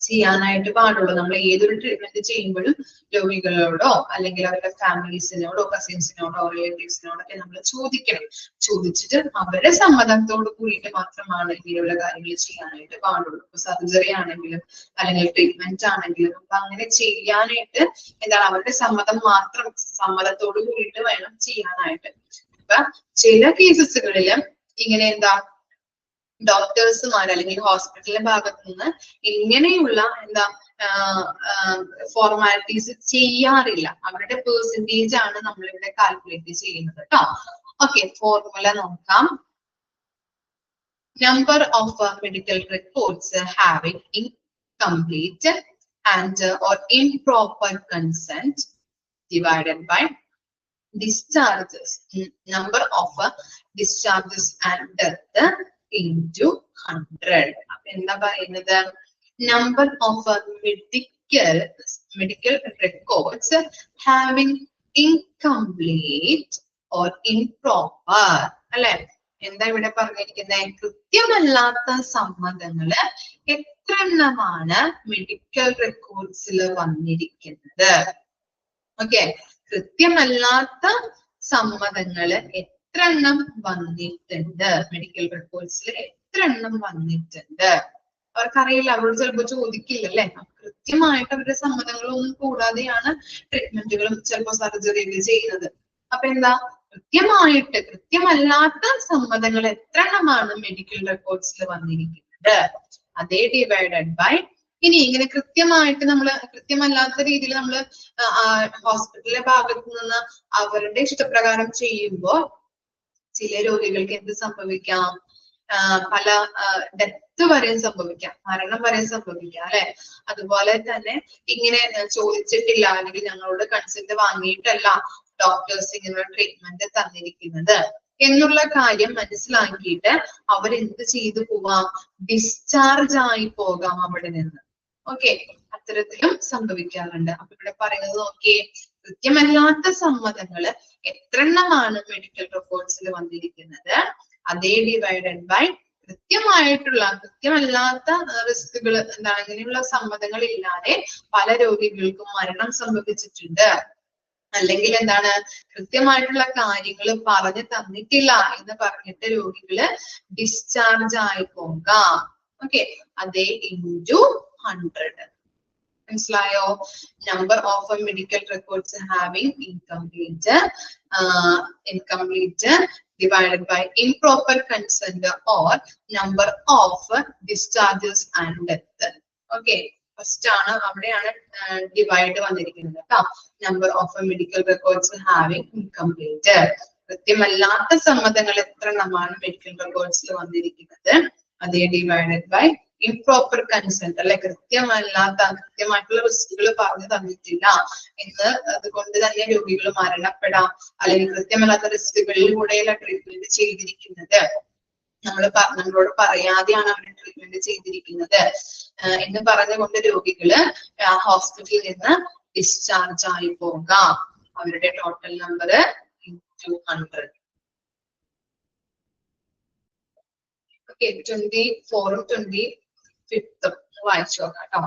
ചെയ്യാനായിട്ട് പാടുള്ളൂ. നമ്മൾ ഏതൊരു ട്രീറ്റ്മെന്റ് ചെയ്യുമ്പോഴും രോഗികളോടോ അല്ലെങ്കിൽ അവരുടെ ഫാമിലീസിനോടോ കസിൻസിനോടോ റിലേറ്റീവ്സിനോടൊക്കെ നമ്മൾ ചോദിക്കണം. ചോദിച്ചിട്ട് അവരുടെ സമ്മതത്തോട് കൂടിയിട്ട് മാത്രമാണ് ഇങ്ങനെയുള്ള കാര്യങ്ങൾ ചെയ്യാനായിട്ട് പാടുള്ളൂ. ഇപ്പൊ സർജറി ആണെങ്കിലും അല്ലെങ്കിൽ ട്രീറ്റ്മെന്റ് ആണെങ്കിലും അപ്പൊ അങ്ങനെ ചെയ്യാനായിട്ട് എന്താണ്, അവരുടെ സമ്മതത്തോട് കൂടിയിട്ട് വേണം ചെയ്യാനായിട്ട്. അപ്പൊ ചില കേസസുകളിൽ ഇങ്ങനെ എന്താ, ഡോക്ടേഴ്സുമാർ അല്ലെങ്കിൽ ഹോസ്പിറ്റലിന്റെ ഭാഗത്തു നിന്ന് ഇങ്ങനെയുള്ള എന്താ ഫോർമാലിറ്റീസ് ചെയ്യാറില്ല. അവരുടെ പെർസെന്റേജ് ആണ് നമ്മളിവിടെ കാൽക്കുലേറ്റ് ചെയ്യുന്നത് കേട്ടോ. ഓക്കെ, ഫോർമുല നോക്കാം. Number of medical reports having incomplete and or improper consent divided by discharges, number of discharges and death into 100. അപ്പൊ എന്താ പറയുന്നത്, number of medical records having incomplete or improper അല്ലെ. എന്താ ഇവിടെ പറഞ്ഞിരിക്കുന്നത്, കൃത്യമല്ലാത്ത സമ്മതങ്ങള് എത്ര എണ്ണമാണ് മെഡിക്കൽ റെക്കോർഡ്സിൽ വന്നിരിക്കുന്നത്. ഓക്കെ, കൃത്യമല്ലാത്ത സമ്മതങ്ങള് എത്ര എണ്ണം വന്നിട്ടുണ്ട്, മെഡിക്കൽ റെക്കോർഡ്സിൽ എത്ര എണ്ണം വന്നിട്ടുണ്ട്. അവർക്കറിയില്ല, അവരോട് ചിലപ്പോൾ ചോദിക്കില്ല അല്ലെ. കൃത്യമായിട്ട് അവരുടെ സമ്മതങ്ങളൊന്നും കൂടാതെയാണ് ട്രീറ്റ്മെന്റുകളും ചിലപ്പോൾ സർജറികൾ ചെയ്യുന്നത്. അപ്പൊ എന്താ, കൃത്യമല്ലാത്ത സമ്മതങ്ങൾ എത്ര എണ്ണമാണ് മെഡിക്കൽ റെക്കോർഡ്സിൽ വന്നിരിക്കുന്നത്, അതേ ഡിവൈഡഡ് ബൈ ഇനി ഇങ്ങനെ കൃത്യമല്ലാത്ത രീതിയിൽ നമ്മൾ ഹോസ്പിറ്റലിലെ ഭാഗത്തു നിന്ന് അവരുടെ ഇഷ്ടപ്രകാരം ചെയ്യുമ്പോൾ ചില രോഗികൾക്ക് എന്ത് സംഭവിക്കാം, പല ഡെത്ത് വരെ സംഭവിക്കാം, മരണം വരെ സംഭവിക്കാം അല്ലെ. അതുപോലെ തന്നെ ഇങ്ങനെ ചോദിച്ചിട്ടില്ല അല്ലെങ്കിൽ ഞങ്ങളോട് കൺസെന്റ് വാങ്ങിയിട്ടല്ല ഡോക്ടേഴ്സ് ഇങ്ങനെയുള്ള ട്രീറ്റ്മെന്റ് തന്നിരിക്കുന്നത് എന്നുള്ള കാര്യം മനസ്സിലാക്കിയിട്ട് അവരെന്ത് ചെയ്തു പോവാം, ഡിസ്ചാർജ് ആയി പോകാം അവിടെ നിന്ന്. ഓക്കെ, അത്തരത്തിലും സംഭവിക്കാറുണ്ട്. അപ്പൊ ഇവിടെ പറയുന്നത് നോക്കിയേ, കൃത്യമല്ലാത്ത സമ്മതങ്ങള് എത്രണ്ണമാണ് മെഡിക്കൽ റെക്കോർഡ്സിൽ വന്നിരിക്കുന്നത്, അതേ ഡിവൈഡഡ് ബൈ കൃത്യമല്ലാത്ത റിസ്കുകൾ എന്താണ്, ഇങ്ങനെയുള്ള സമ്മതങ്ങൾ ഇല്ലാതെ പല രോഗികൾക്കും മരണം സംഭവിച്ചിട്ടുണ്ട്, അല്ലെങ്കിൽ എന്താണ് കൃത്യമായിട്ടുള്ള കാര്യങ്ങൾ പറഞ്ഞു തന്നിട്ടില്ല എന്ന് പറഞ്ഞിട്ട് രോഗികള് ഡിസ്ചാർജ് ആയി പോകാം. ഓക്കെ, അതേ ഇൻറ്റു 100. മനസ്സിലായോ? Number of medical records having incomplete divided by improper consent or number of discharges and death. Okay, first ആണ്, അവിടെയാണ് ഡിവൈഡ് വന്നിരിക്കുന്നത് കേട്ടോ. Number of medical records having incomplete, കൃത്യമല്ലാത്ത സമ്മതങ്ങൾ എത്ര എണ്ണമാണ് മെഡിക്കൽ റെക്കോർഡ്സിൽ വന്നിരിക്കുന്നത്, അതേ ഡിവൈഡഡ് ബൈ ഇംപ്രോപ്പർ കൺസെന്റ് അല്ലെ, കൃത്യമായിട്ടുള്ള റിസ്കുകൾ പറഞ്ഞു തന്നിട്ടില്ല എന്ന് അതുകൊണ്ട് തന്നെ രോഗികൾ മരണപ്പെടാം, അല്ലെങ്കിൽ കൃത്യമല്ലാത്ത റിസ്കുകളിലൂടെയുള്ള ട്രീറ്റ്മെന്റ് ചെയ്തിരിക്കുന്നത്, നമ്മളോട് പറയാതെയാണ് അവർ ട്രീറ്റ്മെന്റ് ചെയ്തിരിക്കുന്നത് എന്ന് പറഞ്ഞുകൊണ്ട് രോഗികള് ഹോസ്പിറ്റലിൽ നിന്ന് ഡിസ്ചാർജ് ആയി പോകാം. അവരുടെ ടോട്ടൽ നമ്പർ 200. ഓക്കെ, 24ഉം 25ഉം വായിച്ചു നോക്കാം കേട്ടോ.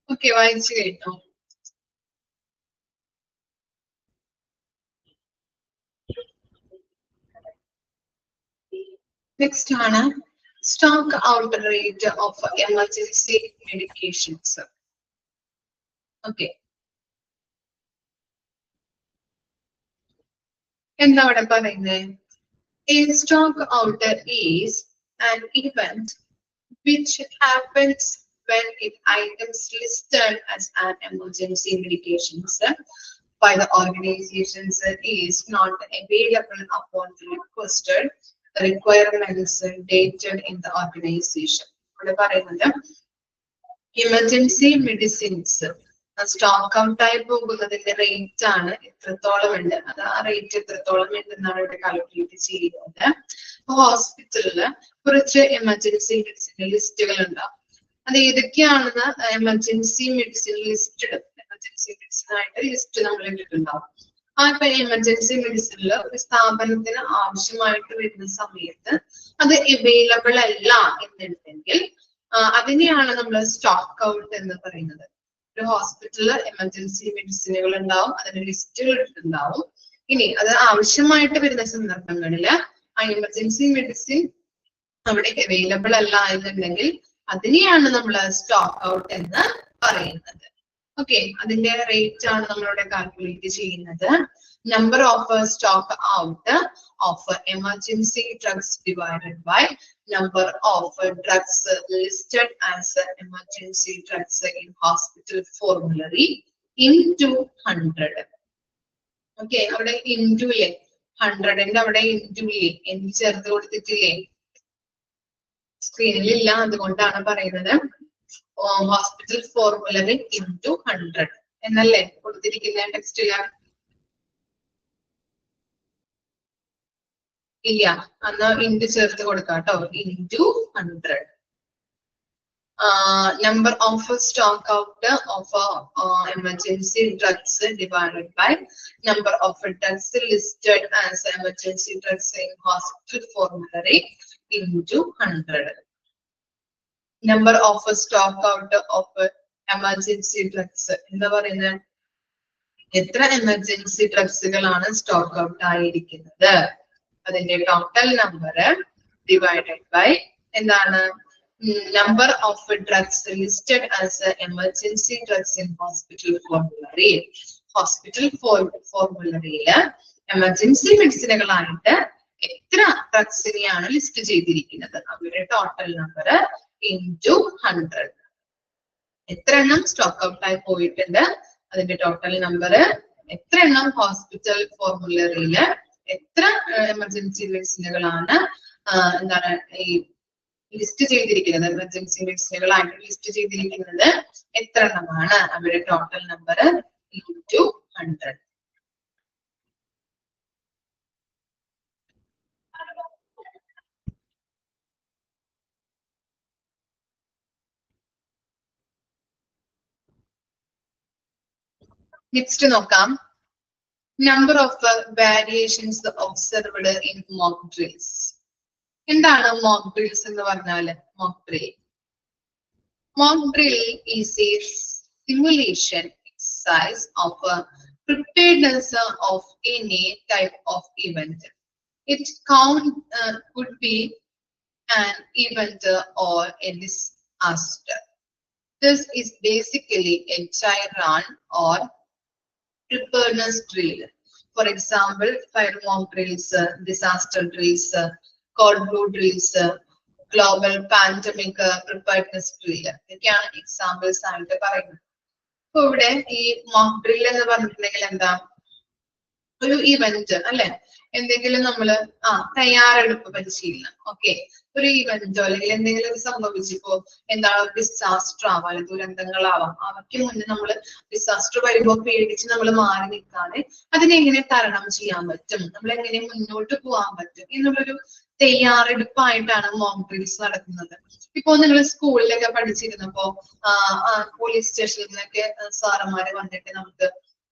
ഓക്കെ, വായിച്ചു കേട്ടോ. നെക്സ്റ്റ് ആണ് stock out rate of emergency medications. Okay. എന്താ അവിടെ പറയുന്നത്? A stock out is an event which happens when items listed as an emergency medications by the organizations is not available upon the requested requirements dated in the organization. ഇവിടെ പറയുന്നത് emergency medicines stock out ആയി പോകുന്നതിന്റെ rate ആണ് എത്രത്തോളം ഉണ്ട്, അത് ആ rate എത്രത്തോളം ഉണ്ടെന്നാണ് ഇവിടെ കാൽക്കുലേറ്റ് ചെയ്യുന്നത്. ഹോസ്പിറ്റലില് കുറച്ച് എമർജൻസി മെഡിസിൻ ലിസ്റ്റുകൾ ഉണ്ടാവും. അത് ഏതൊക്കെയാണെന്ന് emergency medicine list emergency medicine ആയിട്ട് ലിസ്റ്റ് നമ്മൾ ഇട്ടിട്ടുണ്ടാവും. ആ ഇപ്പൊ എമർജൻസി മെഡിസിനിൽ ഒരു സ്ഥാപനത്തിന് ആവശ്യമായിട്ട് വരുന്ന സമയത്ത് അത് അവൈലബിൾ അല്ല എന്നുണ്ടെങ്കിൽ അതിനെയാണ് നമ്മൾ സ്റ്റോക്ക് ഔട്ട് എന്ന് പറയുന്നത്. ഒരു ഹോസ്പിറ്റലില് എമർജൻസി മെഡിസിനുകൾ ഉണ്ടാവും, അതിന് ലിസ്റ്റുകൾ ഇട്ടിട്ടുണ്ടാവും. ഇനി അത് ആവശ്യമായിട്ട് വരുന്ന സന്ദർഭങ്ങളില് ആ എമർജൻസി മെഡിസിൻ അവിടെ അവൈലബിൾ അല്ല എന്നുണ്ടെങ്കിൽ അതിനെയാണ് നമ്മൾ സ്റ്റോക്ക് ഔട്ട് എന്ന് പറയുന്നത്. ഓക്കെ, അതിന്റെ റേറ്റ് ആണ് നമ്മളിവിടെ കാൽക്കുലേറ്റ് ചെയ്യുന്നത്. Number of stock out of emergency drugs divided by number of drugs listed as emergency drugs in hospital formulary into 100. Okay, അവിടെ into ലെ 100ന്റെ അവിടെ into ലെ എന്ത് ചേർത്ത് കൊടുത്തിട്ടില്ലേ? സ്ക്രീനിൽ ഇല്ല, അതുകൊണ്ടാണ് പറയുന്നത്. ഹോസ്പിറ്റൽ ഫോർമുലറി into 100 എന്നല്ലേ കൊടുത്തിരിക്കുന്ന ടെക്സ്റ്റില്? ഇല്ല, എന്നാ ഇൻറ്റു ചേർത്ത് കൊടുക്കാം കേട്ടോ. into 100. Number of stock out of emergency drugs divided by number of drugs listed as emergency drugs in hospital formulary into 100. Number of stock out of emergency drugs എന്താ പറയുന്നത്? എത്ര എമർജൻസി ഡ്രഗ്സുകളാണ് സ്റ്റോക്ക് ഔട്ട് ആയിരിക്കുന്നത്, അതിന്റെ total number divided by എന്താണ്? Number of drugs listed as emergency drugs in hospital formulary. Hospital ഫോർമുലറിയില് emergency മെഡിസിനുകളായിട്ട് എത്ര ഡ്രഗ്സിനെയാണ് ലിസ്റ്റ് ചെയ്തിരിക്കുന്നത്, അവരുടെ ടോട്ടൽ നമ്പർ into 100. എത്ര എണ്ണം സ്റ്റോക്ക് ഔട്ട് ആയി പോയിട്ടുണ്ട്, അതിന്റെ ടോട്ടൽ നമ്പർ. എത്ര എണ്ണം ഹോസ്പിറ്റൽ ഫോർമുലറിയില് എത്ര എമർജൻസി മെഡിസിനുകളാണ് എന്താണ് ഈ ലിസ്റ്റ് ചെയ്തിരിക്കുന്നത്, എമർജൻസി മെഡിസിനുകളായിട്ട് ലിസ്റ്റ് ചെയ്തിരിക്കുന്നത് എത്ര എണ്ണമാണ്, അവരുടെ ടോട്ടൽ നമ്പർ into 100. നെക്സ്റ്റ് നോക്കാം. Number of variations observed in mock drills. എന്താണ് മോക്ക് ഡ്രിൽസ് എന്ന് പറഞ്ഞാല്? Mock drill is A simulation exercise of preparedness of any type of event. It could be an event or a disaster. This is basically a dry run or preparedness drill. For example, fire mock drills, disaster drills, cold blue drills, global pandemic preparedness drill. ഇതൊക്കെയാണ് examples ആയിട്ട് പറയുന്നത്. അപ്പൊ ഇവിടെ ഈ mock drill എന്ന് പറഞ്ഞിട്ടുണ്ടെങ്കിൽ എന്താ? ഒരു ഇവന്റ് അല്ലെ, എന്തെങ്കിലും നമ്മള് തയ്യാറെടുപ്പ് പരിശീലനം. ഓക്കെ, ഒരു ഇവന്റോ അല്ലെങ്കിൽ എന്തെങ്കിലും സംഭവിച്ചിപ്പോ എന്താണ് ഡിസാസ്റ്റർ ആവാം, അല്ലെങ്കിൽ ദുരന്തങ്ങളാവാം. അവയ്ക്ക് മുന്നേ നമ്മള് ഡിസാസ്റ്റർ വരുമ്പോ പേടിച്ച് നമ്മൾ മാറി നിൽക്കാതെ അതിനെങ്ങനെ തരണം ചെയ്യാൻ പറ്റും, നമ്മൾ എങ്ങനെ മുന്നോട്ട് പോകാൻ പറ്റും എന്നുള്ളൊരു തയ്യാറെടുപ്പായിട്ടാണ് മോക്ക് ഡ്രിൽസ് നടക്കുന്നത്. ഇപ്പോ നിങ്ങൾ സ്കൂളിലൊക്കെ പഠിച്ചിരുന്നപ്പോ പോലീസ് സ്റ്റേഷനിൽ നിന്നൊക്കെ സാറന്മാര് വന്നിട്ട് നമുക്ക്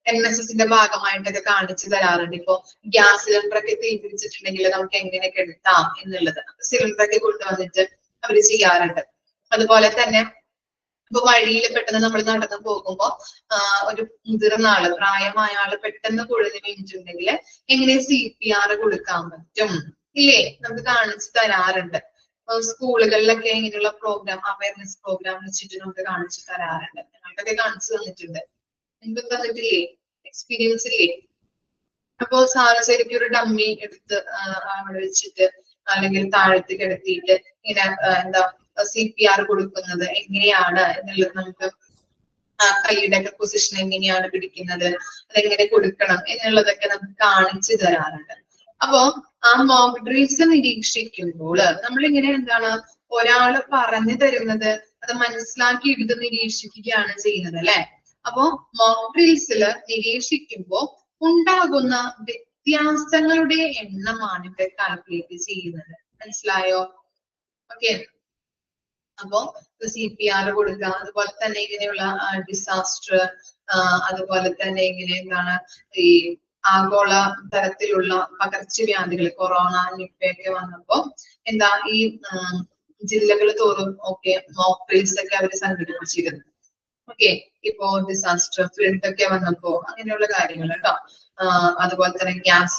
NSSന്റെ ഭാഗമായിട്ടൊക്കെ കാണിച്ചു തരാറുണ്ട്. ഇപ്പൊ ഗ്യാസ് സിലിണ്ടർ ഒക്കെ തീ പിടിച്ചിട്ടുണ്ടെങ്കിൽ നമുക്ക് എങ്ങനെയൊക്കെ എടുക്കാം എന്നുള്ളത് സിലിണ്ടർ ഒക്കെ കൊണ്ടുവന്നിട്ട് അവര് ചെയ്യാറുണ്ട്. അതുപോലെ തന്നെ ഇപ്പൊ വഴിയിൽ പെട്ടെന്ന് നമ്മൾ നടന്നു പോകുമ്പോ ഒരു മുതിർന്ന ആള്, പ്രായമായ ആള് പെട്ടെന്ന് കുഴഞ്ഞു വീണിട്ടുണ്ടെങ്കിൽ എങ്ങനെ CPR കൊടുക്കാൻ പറ്റും ഇല്ലേ, നമുക്ക് കാണിച്ചു തരാറുണ്ട്. സ്കൂളുകളിലൊക്കെ ഇങ്ങനെയുള്ള പ്രോഗ്രാം, അവയർനെസ് പ്രോഗ്രാം വെച്ചിട്ട് നമുക്ക് കാണിച്ചു തരാറുണ്ട്. ഞങ്ങൾക്കൊക്കെ കാണിച്ചു തന്നിട്ടുണ്ട്. നിങ്ങൾക്ക് തന്നിട്ടില്ലേ? എക്സ്പീരിയൻസ് ഇല്ലേ? അപ്പോ സാറ് ശരിക്കും ഒരു ഡമ്മി എടുത്ത് അവിടെ വെച്ചിട്ട് അല്ലെങ്കിൽ താഴത്ത് കിടത്തിയിട്ട് ഇങ്ങനെ എന്താ CPR കൊടുക്കുന്നത് എങ്ങനെയാണ് എന്നുള്ളത് നമുക്ക് കൈയുടെ ഒക്കെ പൊസിഷൻ എങ്ങനെയാണ് പിടിക്കുന്നത്, അതെങ്ങനെ കൊടുക്കണം എന്നുള്ളതൊക്കെ നമുക്ക് കാണിച്ചു തരാറുണ്ട്. അപ്പോ ആ മോക്ക് ഡ്രിൽസ് നിരീക്ഷിക്കുമ്പോൾ നമ്മളിങ്ങനെ എന്താണ് ഒരാള് പറഞ്ഞു തരുന്നത് അത് മനസ്സിലാക്കി എടുത്ത് നിരീക്ഷിക്കുകയാണ് ചെയ്യുന്നത് അല്ലെ. അപ്പോ മോക്ക് ഡ്രിൽസിൽ നിരീക്ഷിക്കുമ്പോൾ ഉണ്ടാകുന്ന വ്യത്യാസങ്ങളുടെ എണ്ണമാണ് ഇവിടെ കാൽക്കുലേറ്റ് ചെയ്യുന്നത്. മനസ്സിലായോ? ഓക്കെ. അപ്പോ CPR കൊടുക്കുക, അതുപോലെ തന്നെ ഇങ്ങനെയുള്ള ഡിസാസ്റ്റർ, അതുപോലെ തന്നെ ഇങ്ങനെ എന്താണ് ഈ ആഗോള തരത്തിലുള്ള പകർച്ചവ്യാധികൾ, കൊറോണ, നിപ്പയൊക്കെ വന്നപ്പോ എന്താ ഈ ജില്ലകൾ തോറും ഒക്കെ മോക്ക് ഡ്രിൽസ് ഒക്കെ അവർ സംഘടിപ്പിച്ചിരുന്നു. ഓക്കെ. ഇപ്പോ ഡിസാസ്റ്റർ, ഫ്ലഡ് ഒക്കെ വന്നപ്പോ അങ്ങനെയുള്ള കാര്യങ്ങൾ കേട്ടോ. അതുപോലെ തന്നെ ഗ്യാസ്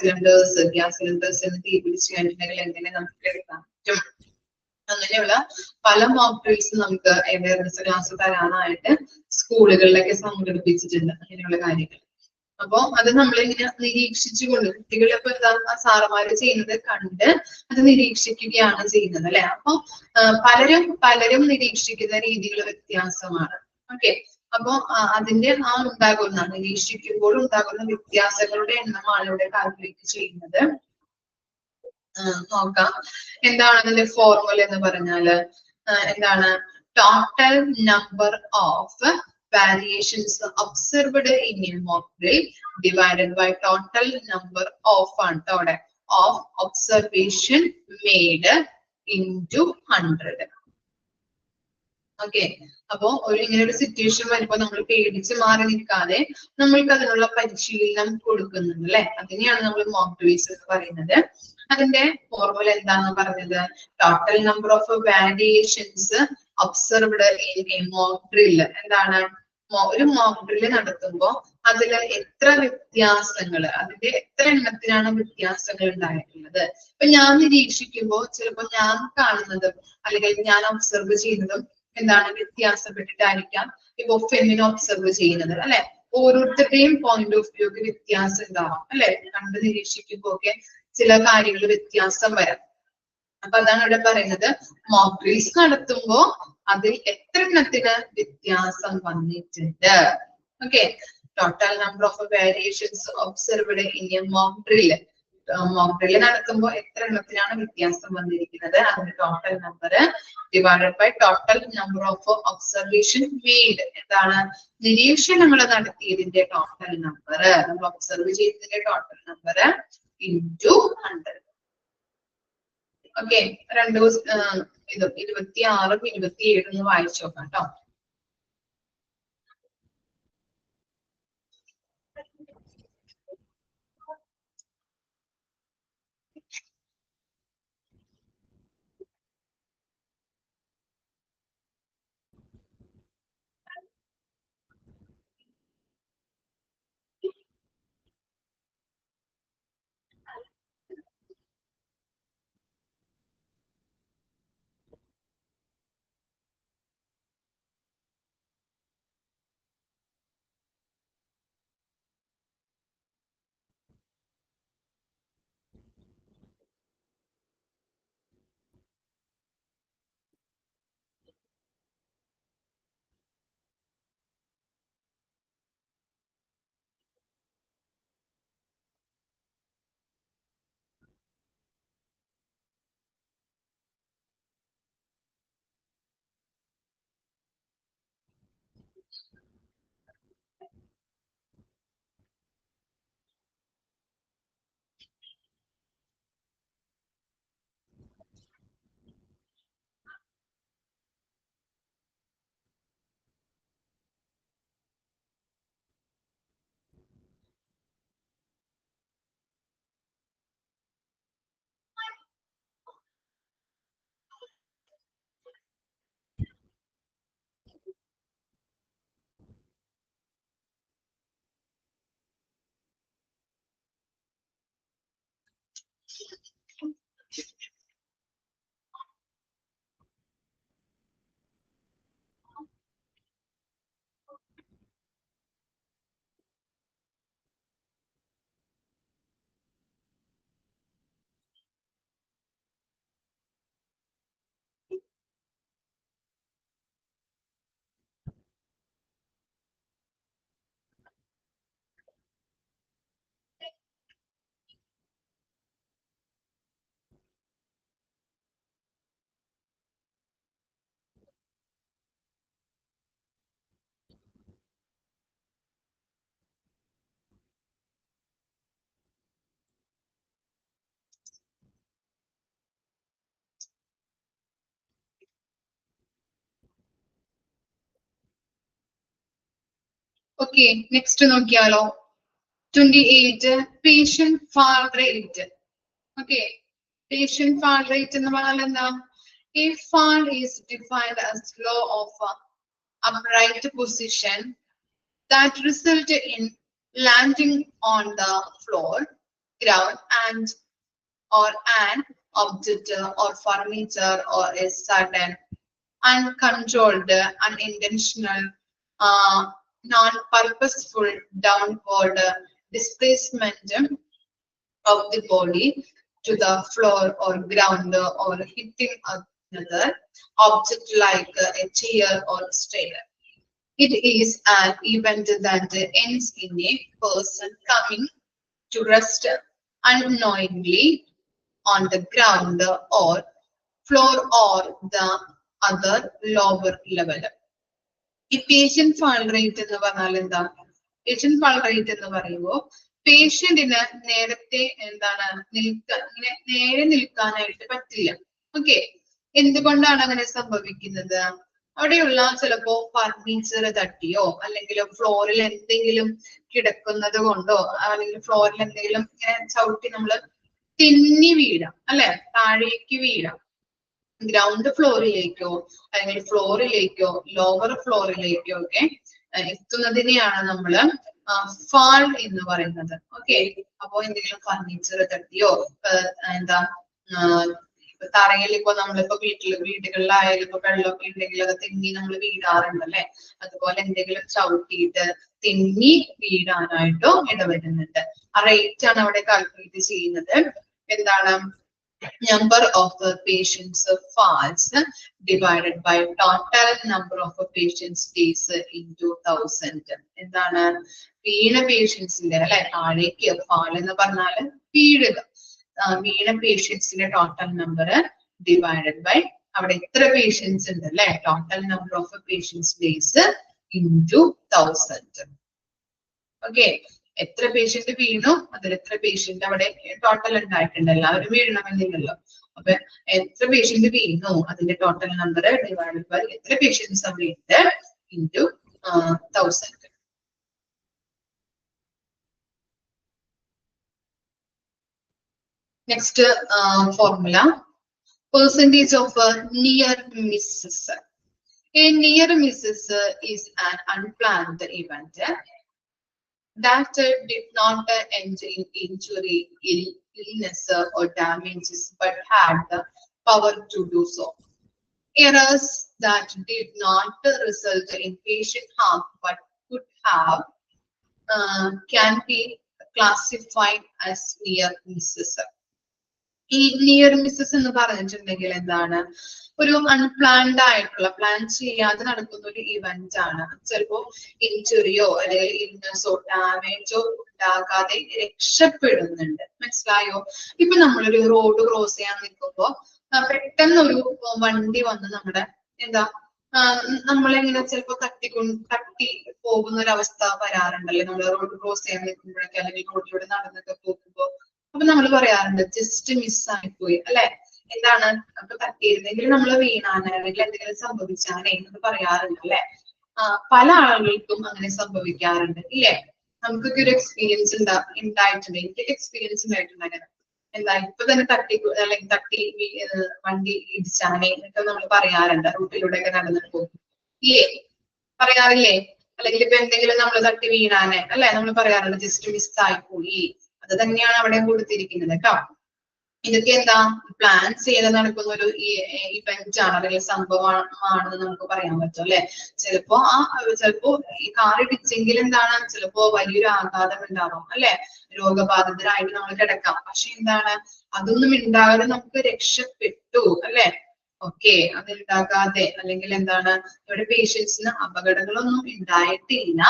സിലിണ്ടേഴ്സിന് തീ പിടിച്ചു കഴിഞ്ഞിട്ടുണ്ടെങ്കിൽ എങ്ങനെ നമുക്ക് എടുക്കാൻ പറ്റും, അങ്ങനെയുള്ള പല മോക്ക് ഡ്രിൽസ് നമുക്ക് അവയർനെസ് ക്ലാസ് തരാനായിട്ട് സ്കൂളുകളിലൊക്കെ സംഘടിപ്പിച്ചിട്ടുണ്ട്, അങ്ങനെയുള്ള കാര്യങ്ങൾ. അപ്പൊ അത് നമ്മളിങ്ങനെ നിരീക്ഷിച്ചുകൊണ്ട് കുട്ടികളിപ്പോ എന്താ സാറന്മാര് ചെയ്യുന്നത് കണ്ട് അത് നിരീക്ഷിക്കുകയാണ് ചെയ്യുന്നത് അല്ലെ. അപ്പൊ പലരും നിരീക്ഷിക്കുന്ന രീതികൾ വ്യത്യാസമാണ്. ഓക്കെ. അപ്പൊ അതിന്റെ ഉണ്ടാകുന്ന നിരീക്ഷിക്കുമ്പോൾ ഉണ്ടാകുന്ന വ്യത്യാസങ്ങളുടെ എണ്ണമാണ് ഇവിടെ കാൽക്കുലേറ്റ് ചെയ്യുന്നത്. നോക്കാം. എന്താണ് അതിന്റെ ഫോർമുല എന്ന് പറഞ്ഞാല് എന്താണ് total number of variations observed in a mock drill divided by total number of observation made into 100. Okay. അപ്പോ ഇങ്ങനെ ഒരു സിറ്റുവേഷൻ വരുമ്പോ നമ്മൾ പേടിച്ച് മാറി നിൽക്കാതെ നമ്മൾക്ക് അതിനുള്ള പരിശീലനം കൊടുക്കുന്നുണ്ട് അല്ലെ. അതിനെയാണ് നമ്മൾ മോക്ക് ഡ്രിൽസ് എന്ന് പറയുന്നത്. അതിന്റെ ഫോർമുല എന്താന്ന് പറഞ്ഞത് total number of variations observed in a mock drill. എന്താണ് ഒരു മോക്ക് ഡ്രിൽ നടത്തുമ്പോ അതിൽ എത്ര വ്യത്യാസങ്ങൾ, അതിന്റെ എത്ര എണ്ണത്തിനാണ് വ്യത്യാസങ്ങൾ ഉണ്ടായിട്ടുള്ളത്. ഇപ്പൊ ഞാൻ നിരീക്ഷിക്കുമ്പോ ചിലപ്പോ ഞാൻ കാണുന്നതും അല്ലെങ്കിൽ ഞാൻ ഒബ്സർവ് ചെയ്യുന്നതും എന്താണ് വ്യത്യാസപ്പെട്ടിട്ടായിരിക്കാം ഇപ്പൊ ഫെമിനെ ഒബ്സർവ് ചെയ്യുന്നത് അല്ലെ. ഓരോരുത്തരുടെയും പോയിന്റ് ഓഫ് വ്യൂ ഒക്കെ വ്യത്യാസം ഉണ്ടാവാം അല്ലെ. കണ്ട് നിരീക്ഷിക്കുമ്പോ ഒക്കെ ചില കാര്യങ്ങൾ വ്യത്യാസം വരാം. അപ്പൊ അതാണ് ഇവിടെ പറയുന്നത് മോക്ക് ഡ്രിൽസ് നടത്തുമ്പോ അതിൽ എത്ര എണ്ണത്തിന് വ്യത്യാസം വന്നിട്ടുണ്ട്. Okay. Total number of variations observed in a mock drill. Mock drill നടത്തുമ്പോൾ എത്ര എണ്ണത്തിനാണ് വ്യത്യാസം വന്നിരിക്കുന്നത്, അതിന്റെ total number divided by total number of observation made. എന്താണ് നിരീക്ഷണങ്ങൾ നടത്തിയതിന്റെ ടോട്ടൽ നമ്പർ, നമ്മൾ ഒബ്സർവ് ചെയ്തതിന്റെ ടോട്ടൽ നമ്പർ ഇൻറ്റു 100. ഓക്കെ. ഇത് 26 27 വായിച്ചു നോക്കാം കേട്ടോ. ഓക്കെ, നെക്സ്റ്റ് നോക്കിയാലോ. 28 patient fall rate. Okay, patient fall rate എന്ന് പറഞ്ഞാൽ എന്താ? A fall is defined as law of upright position that result in landing on the floor, ground, and or an object or furniture or a sudden uncontrolled, unintentional, non-purposeful downward displacement of the body to the floor or ground or hitting another object like a chair or stair. It is an event that ends in a person coming to rest unknowingly on the ground or floor or the other lower level. ഈ patient fall rate എന്ന് പറഞ്ഞാൽ എന്താ? Patient fall rate എന്ന് പറയുമ്പോൾ പേഷ്യന്റിന് നേരത്തെ എന്താണ് നേരെ നിൽക്കാനായിട്ട് പറ്റില്ല. ഓക്കെ, എന്തുകൊണ്ടാണ് അങ്ങനെ സംഭവിക്കുന്നത്? അവിടെയുള്ള ചിലപ്പോ ഫർണിച്ചർ തട്ടിയോ അല്ലെങ്കിൽ ഫ്ലോറിൽ എന്തെങ്കിലും കിടക്കുന്നത് കൊണ്ടോ അല്ലെങ്കിൽ ഫ്ലോറിൽ എന്തെങ്കിലും ഇങ്ങനെ ചവിട്ടി നമ്മള് തിന്നി വീഴാം, അല്ലെ, താഴേക്ക് വീഴാം. ഗ്രൗണ്ട് ഫ്ലോറിലേക്കോ അല്ലെങ്കിൽ ഫ്ലോറിലേക്കോ ലോവർ ഫ്ലോറിലേക്കോ ഒക്കെ എത്തുന്നതിനെയാണ് നമ്മള് ഫാൾ എന്ന് പറയുന്നത്. ഓക്കെ, അപ്പോ എന്തെങ്കിലും ഫർണിച്ചർ തട്ടിയോ എന്താ തറയിൽ ഇപ്പൊ നമ്മളിപ്പോ വീടുകളിലായാലും ഇപ്പൊ വെള്ളമൊക്കെ ഉണ്ടെങ്കിൽ അത് തിങ്ങി നമ്മൾ വീഴാറുണ്ട്, അല്ലെ. അതുപോലെ എന്തെങ്കിലും ചവിട്ടിയിട്ട് തിങ്ങി വീഴാനായിട്ടോ ഇടവരുന്നുണ്ട്. ആ റേറ്റ് ആണ് അവിടെ കാൽക്കുലേറ്റ് ചെയ്യുന്നത്. എന്താണ്? Number of patients falls divided by total number of patients days into 1000. എന്താണ്? വീണ പേഷ്യൻസിന്റെ, അല്ലെ, താഴേക്ക് ഫാൾ എന്ന് പറഞ്ഞാല് വീഴുക. വീണ പേഷ്യൻസിന്റെ ടോട്ടൽ നമ്പർ ഡിവൈഡഡ് ബൈ അവിടെ എത്ര പേഷ്യൻസ് ഉണ്ട്, അല്ലെ, total number of patients days into 1000. Okay, എത്ര പേഷ്യന്റ് വീണു അതിൽ എത്ര പേഷ്യന്റ് അവിടെ ടോട്ടൽ ഉണ്ടായിട്ടുണ്ട്. എല്ലാവരും വീഴണമെന്നില്ലല്ലോ. അപ്പൊ എത്ര പേഷ്യന്റ് വീണു അതിന്റെ ടോട്ടൽ നമ്പർ ഡിവൈഡഡ് ബൈ എത്ര പേഷ്യൻസ് അവിടെ ഉണ്ട് into 1000. Next formula, percentage of near misses. A near misses is an unplanned event that did not end in injury, illness or damages but had the power to do so. Errors that did not result in patient harm but could have can be classified as near misses. ഈ near Mrs എന്ന് പറഞ്ഞിട്ടുണ്ടെങ്കിൽ എന്താണ്? ഒരു unplanned ആയിട്ടുള്ള, plan ചെയ്യാതെ നടക്കുന്ന ഒരു event ആണ്. ചിലപ്പോ ഇഞ്ചുറിയോ അല്ലെങ്കിൽ ഇൽനെസ്സോ ഡാമേജോ ഉണ്ടാകാതെ രക്ഷപ്പെടുന്നുണ്ട്. മനസ്സിലായോ? ഇപ്പൊ നമ്മളൊരു റോഡ് ക്രോസ് ചെയ്യാൻ നിൽക്കുമ്പോ പെട്ടെന്ന് ഒരു വണ്ടി വന്ന് നമ്മുടെ എന്താ നമ്മളെങ്ങനെ ചിലപ്പോ തട്ടി പോകുന്ന ഒരു അവസ്ഥ വരാറുണ്ടല്ലേ. നമ്മൾ റോഡ് ക്രോസ് ചെയ്യാൻ നിൽക്കുമ്പോഴൊക്കെ അല്ലെങ്കിൽ റോഡിലൂടെ നടന്നൊക്കെ പോകുമ്പോ അപ്പൊ നമ്മൾ പറയാറുണ്ട് ജസ്റ്റ് മിസ്സായിപ്പോയി, അല്ലെ. എന്താണ്? നമുക്ക് തട്ടിയിരുന്നെങ്കിൽ നമ്മൾ വീണാനെ അല്ലെങ്കിൽ എന്തെങ്കിലും സംഭവിച്ചാനേ എന്ന് പറയാറുണ്ട്, അല്ലെ. പല ആളുകൾക്കും അങ്ങനെ സംഭവിക്കാറുണ്ട്, ഇല്ലേ? നമുക്കൊക്കെ ഒരു എക്സ്പീരിയൻസ് ഉണ്ടായിട്ടുണ്ട്. എനിക്കൊക്കെ എക്സ്പീരിയൻസ് ഉണ്ടായിട്ടുണ്ട് അങ്ങനെ. എന്താ ഇപ്പൊ തന്നെ തട്ടി വണ്ടി ഇടിച്ചാനേ എന്നൊക്കെ നമ്മൾ പറയാറുണ്ട് റൂട്ടിലൂടെ ഒക്കെ നടന്നിട്ട് പോകും, ഇല്ലേ? പറയാറില്ലേ? അല്ലെങ്കിൽ ഇപ്പൊ എന്തെങ്കിലും നമ്മൾ തട്ടി വീണാനെ, അല്ലെ, നമ്മൾ പറയാറുണ്ട് ജസ്റ്റ് മിസ്സായിപ്പോയി. അത് തന്നെയാണ് അവിടെ കൊടുത്തിരിക്കുന്നത് കേട്ടോ. ഇതൊക്കെ എന്താ? പ്ലാൻ ചെയ്ത് നടക്കുന്ന ഒരു ഇവന്റ് ആണ് അല്ലെങ്കിൽ സംഭവമാണെന്ന് നമുക്ക് പറയാൻ പറ്റും, അല്ലെ. ചിലപ്പോ ഈ കാർ ഇടിച്ചെങ്കിൽ എന്താണ്? ചിലപ്പോ വലിയൊരു ആഘാതം ഉണ്ടാവാം, അല്ലെ. രോഗബാധിതരായിട്ട് നമ്മൾ കിടക്കാം. പക്ഷെ എന്താണ്? അതൊന്നും ഉണ്ടാകാതെ നമുക്ക് രക്ഷപ്പെട്ടു, അല്ലെ. ഓക്കെ, അതുണ്ടാകാതെ അല്ലെങ്കിൽ എന്താണ്? ഇവിടെ പേഷ്യൻസിന് അപകടങ്ങളൊന്നും ഉണ്ടായിട്ടില്ല.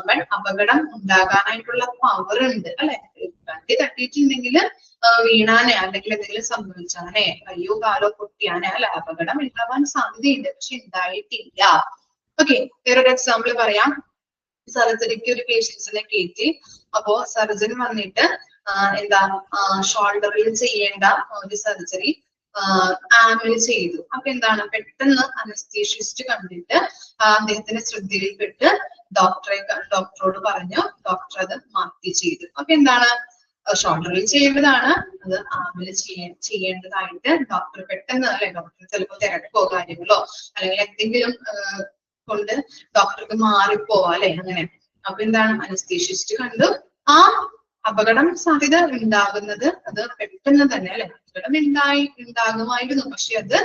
ബട്ട് അപകടം ഉണ്ടാകാനായിട്ടുള്ള പവർ ഉണ്ട്, അല്ലെ. വണ്ടി തട്ടിയിട്ടുണ്ടെങ്കിൽ വീണാനെ അല്ലെങ്കിൽ എന്തെങ്കിലും സംഭവിച്ചാനെ, കയ്യോ കാലോ പൊട്ടിയാനെ, അല്ലെ, അപകടം ഉണ്ടാവാൻ സാധ്യതയുണ്ട്. പക്ഷെ ഉണ്ടായിട്ടില്ല. ഓക്കെ, വേറൊരു എക്സാമ്പിൾ പറയാം. സർജറിക്ക് ഒരു പേഷ്യൻസിനെ കയറ്റി. അപ്പോ സർജൻ വന്നിട്ട് എന്താ ഷോൾഡറിൽ ചെയ്യേണ്ട ഒരു സർജറി ആമിൽ ചെയ്തു. അപ്പൊ എന്താണ്, പെട്ടെന്ന് അനസ്തീഷ്യസ്റ്റ് കണ്ടിട്ട് അദ്ദേഹത്തിന്റെ ശ്രദ്ധയിൽപ്പെട്ട് ഡോക്ടറോട് പറഞ്ഞു. ഡോക്ടർ അത് മാറ്റി ചെയ്തു. അപ്പൊ എന്താണ്, ഷോൾഡറിൽ ചെയ്യേണ്ടതാണ്, അത് ആമിൽ ചെയ്യേണ്ടതായിട്ട് ഡോക്ടർ പെട്ടെന്ന്, അല്ലെ, ഡോക്ടർ ചിലപ്പോൾ തിരക്കോ കാര്യങ്ങളോ അല്ലെങ്കിൽ എന്തെങ്കിലും കൊണ്ട് ഡോക്ടർക്ക് മാറിപ്പോവാ, അല്ലെ, അങ്ങനെ. അപ്പൊ എന്താണ്, അനസ്തീഷ്യസ്റ്റ് കണ്ടു ആ അപകടം സാധ്യത ഉണ്ടാകുന്നത് അത് പെട്ടെന്ന് തന്നെ, അല്ലെ, അപകടം ഉണ്ടാകുമായിരുന്നു, പക്ഷെ അത്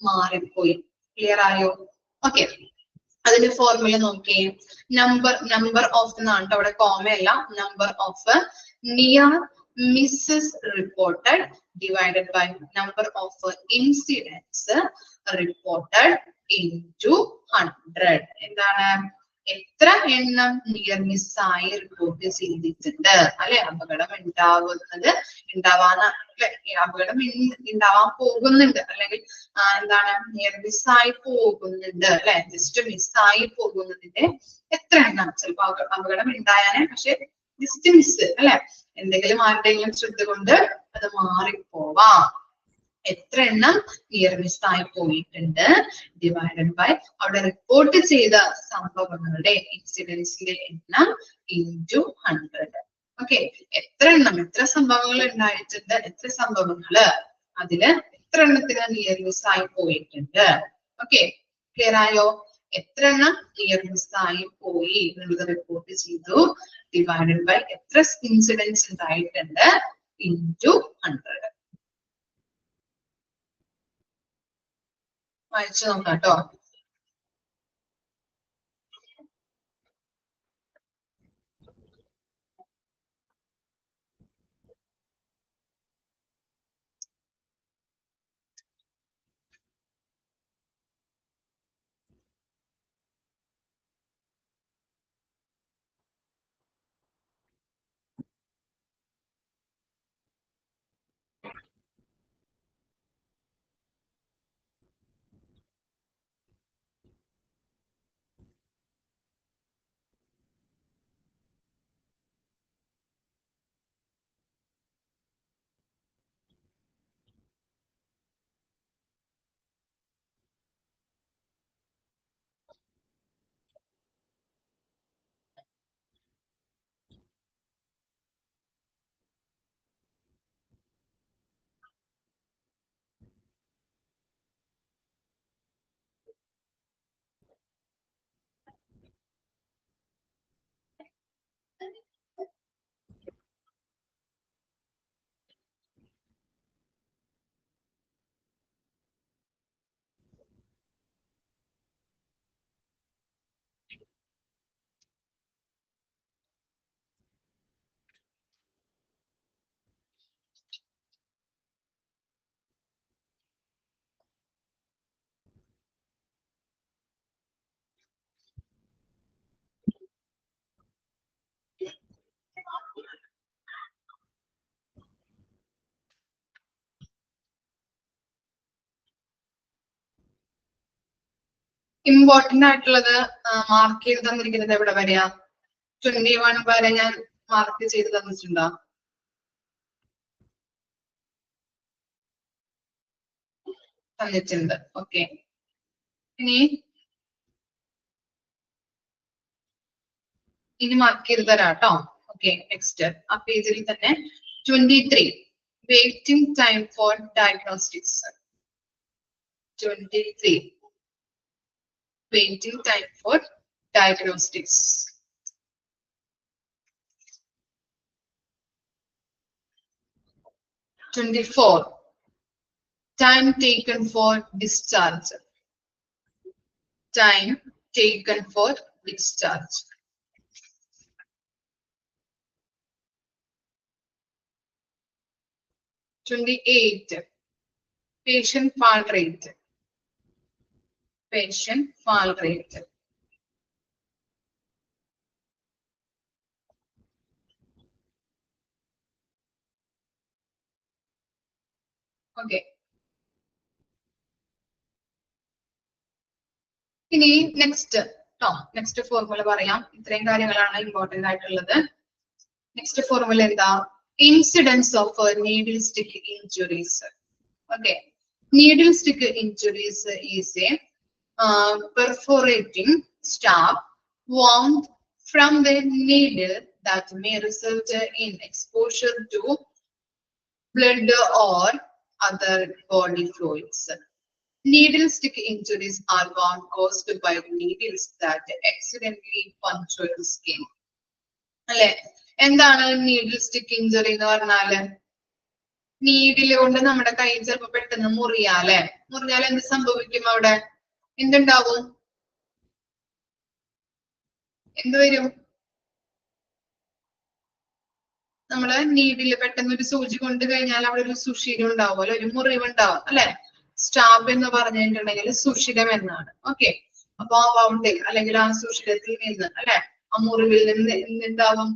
മാറിപ്പോയി. ക്ലിയർ ആയോ? ഓക്കെ. അതിന്റെ ഫോർമുല നോക്കിയേ. നമ്പർ ഓഫ് എന്നാണ് അവിടെ, കോമയല്ല. Number of near misses reported divided by number of incidence reported into 100. എന്താണ്, എത്ര എണ്ണം നിയർ മിസ്സായി റിപ്പോർട്ട് ചെയ്തിട്ടുണ്ട്, അല്ലെ, അപകടം അപകടം ഉണ്ടാവാൻ പോകുന്നുണ്ട്, അല്ലെങ്കിൽ എന്താണ്, നിയർ മിസ്സായി പോകുന്നുണ്ട്, അല്ലെ, ജസ്റ്റ് മിസ്സായി പോകുന്നതിന്റെ എത്ര എണ്ണം. ചിലപ്പോ അപകടം ഉണ്ടായാനെ, പക്ഷെ ജസ്റ്റ് മിസ്, അല്ലെ, എന്തെങ്കിലും ആരുടെയെങ്കിലും ശ്രദ്ധ കൊണ്ട് അത് മാറിപ്പോവാം. എത്ര എണ്ണം നിയർ മിസ് ആയി പോയിട്ടുണ്ട് ഡിവൈഡഡ് ബൈ അവിടെ റിപ്പോർട്ട് ചെയ്ത സംഭവങ്ങളുടെ ഇൻസിഡൻസിന്റെ എണ്ണം ഇൻടു 100. ഓക്കെ, എത്ര എണ്ണം, എത്ര സംഭവങ്ങൾ ഉണ്ടായിട്ടുണ്ട്, എത്ര സംഭവങ്ങള്, അതില് എത്ര എണ്ണത്തിന് നിയർ മിസ് ആയി പോയിട്ടുണ്ട്. ഓക്കെ, ക്ലിയർ ആയോ? എത്ര എണ്ണം നിയർ മിസ് ആയി പോയി എന്നുള്ളത് റിപ്പോർട്ട് ചെയ്തു ഡിവൈഡഡ് ബൈ എത്ര ഇൻസിഡൻസ് ഉണ്ടായിട്ടുണ്ട് ഇൻടു 100. വായിച്ചു നോക്കാം കേട്ടോ. ഇമ്പോർട്ടന്റ് ആയിട്ടുള്ളത് മാർക്ക് ചെയ്ത് തന്നിരിക്കുന്നത് എവിടെ വരെയാ? 21 വരെ ഞാൻ മാർക്ക് ചെയ്ത് തന്നിട്ടുണ്ടോ? തന്നിട്ടുണ്ട്. ഓക്കെ, ഇനി മാർക്ക് ചെയ്ത് തരാം കേട്ടോ. ഓക്കെ, നെക്സ്റ്റ് ആ പേജിൽ തന്നെ 23 waiting time for diagnostics. 23 waiting time for diagnostics. 24 time taken for discharge. Time taken for discharge. 28 patient fall rate. Patient fall rate. Okay. ഇനി നെക്സ്റ്റ് നെക്സ്റ്റ് ഫോർമുല പറയാം. ഇത്രയും കാര്യങ്ങളാണ് ഇമ്പോർട്ടന്റ് ആയിട്ടുള്ളത്. നെക്സ്റ്റ് ഫോർമുല എന്താ? Incidents of needle stick injuries. Okay, Needle stick injuries is a perforating stab wound from the needle that may result in exposure to blood or other body fluids. Needle stick injuries are one caused by needles that accidentally puncture the skin. അല്ലെ, എന്താണ് needle stick injury എന്ന് പറഞ്ഞാല്? Needle കൊണ്ട് നമ്മുടെ കൈ ചിലപ്പോ പെട്ടെന്ന് മുറിയാലേ, മുറിയാൽ എന്ത് സംഭവിക്കും? അവിടെ എന്തുണ്ടാവും? എന്ത് വരും? നമ്മള് നീഡില് പെട്ടെന്ന് ഒരു സൂചി കൊണ്ട് കഴിഞ്ഞാൽ അവിടെ ഒരു സുഷിരം ഉണ്ടാവും, അല്ലെ, ഒരു മുറിവുണ്ടാവും, അല്ലെ. സ്റ്റാബ് എന്ന് പറഞ്ഞിട്ടുണ്ടെങ്കിൽ സുഷിരം എന്നാണ്. ഓക്കെ, അപ്പൊ ആ വൗണ്ടിൽ അല്ലെങ്കിൽ ആ സുഷിരത്തിൽ നിന്ന്, അല്ലെ, ആ മുറിവിൽ നിന്ന് എന്തുണ്ടാവും?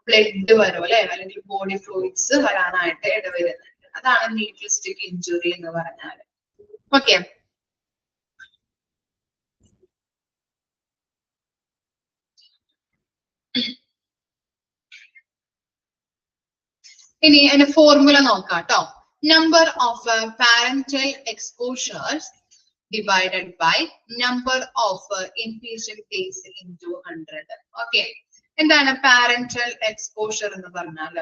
ബ്ലഡ് വരും, അല്ലെ, അല്ലെങ്കിൽ ബോഡി ഫ്ലൂയിഡ്സ് വരാനായിട്ട് ഇടവരുന്നുണ്ട്. അതാണ് നീഡിൽ സ്റ്റിക്ക് ഇഞ്ചുറി എന്ന് പറഞ്ഞാൽ. ഓക്കെ, ഇനി അതിന്റെ ഫോർമുല നോക്കാം കേട്ടോ. Number of parental exposures divided by number of inpatient days into 100. Okay, എന്താണ് പാരന്റൽ എക്സ്പോഷർ എന്ന് പറഞ്ഞാൽ?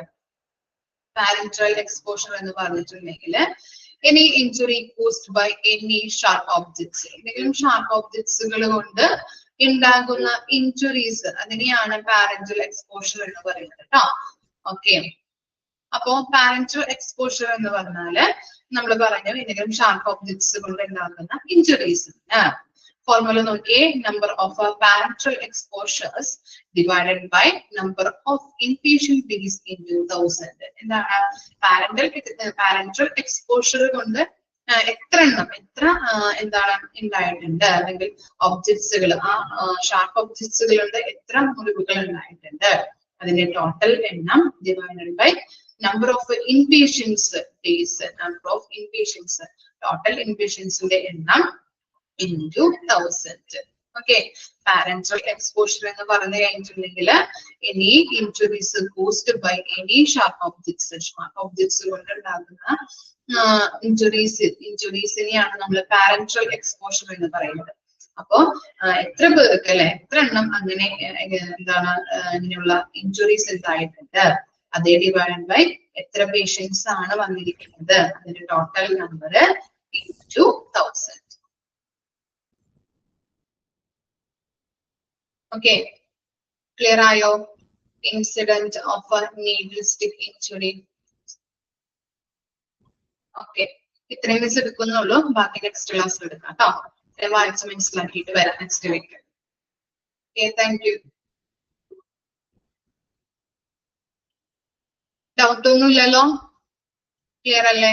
പാരന്റൽ എക്സ്പോഷർ എന്ന് പറഞ്ഞിട്ടുണ്ടെങ്കിൽ any injury caused by any sharp objects, എന്തെങ്കിലും ഷാർപ്പ് ഒബ്ജക്ട്സുകൾ കൊണ്ട് ഉണ്ടാകുന്ന ഇഞ്ചുറീസ്, അതിനെയാണ് പാരന്റൽ എക്സ്പോഷർ എന്ന് പറയുന്നത് കേട്ടോ. ഓക്കെ, അപ്പോ പാരന്റൽ എക്സ്പോഷർ എന്ന് പറഞ്ഞാല് നമ്മൾ പറഞ്ഞു എന്തെങ്കിലും ഷാർപ്പ് ഒബ്ജക്ട്സ് കൊണ്ട് ഉണ്ടാകുന്ന ഇഞ്ചുറീസ്. ഫോർമുല നോക്കിയേ, number of parental exposures divided by number of inpatient days into 1000. എന്താണ് പാരന്റൽ എക്സ്പോഷർ കൊണ്ട് എത്ര എണ്ണം, എത്ര എന്താണ് ഉണ്ടായിട്ടുണ്ട്, അല്ലെങ്കിൽ ഒബ്ജക്ട്സുകൾ, ആ ഷാർപ്പ് ഒബ്ജക്ട്സുകൾ കൊണ്ട് എത്ര മുറിവുകൾ ഉണ്ടായിട്ടുണ്ട്, അതിന്റെ ടോട്ടൽ എണ്ണം divided by number of inpatients days, number of inpatients, total inpatients ന്റെ എണ്ണം into 1000. ഓക്കെ, പാരന്റൽ എക്സ്പോഷർ എന്ന് പറഞ്ഞു കഴിഞ്ഞിട്ടുണ്ടെങ്കിൽ any injuries caused by any sharp objects കൊണ്ടുണ്ടാകുന്ന ഇഞ്ചുറീസിനെയാണ് നമ്മൾ പാരന്റൽ എക്സ്പോഷർ എന്ന് പറയുന്നത്. അപ്പോ എത്ര പേർക്ക്, അല്ലെ, എത്ര എണ്ണം അങ്ങനെ എന്താണ് ഇങ്ങനെയുള്ള ഇഞ്ചുറീസ് ഉണ്ടായിട്ടുണ്ട്, അതേ ഡിവൈഡ് ബൈ എത്ര പേഷ്യൻസ് ആണ് വന്നിരിക്കുന്നത്, അതിന്റെ total number into 1000. Okay, clear ആയോ? Incident of needle stick injury. Okay, ഇത്രയും മിസ് എടുക്കുന്നുള്ളൂ, ബാക്കി നെക്സ്റ്റ് ക്ലാസ്സിൽ എടുക്കാം കേട്ടോ. വായിച്ച് മനസ്സിലാക്കിയിട്ട് വരാം next week. Okay, thank you. Doubt ഒന്നും ഇല്ലല്ലോ? ക്ലിയർ അല്ലേ?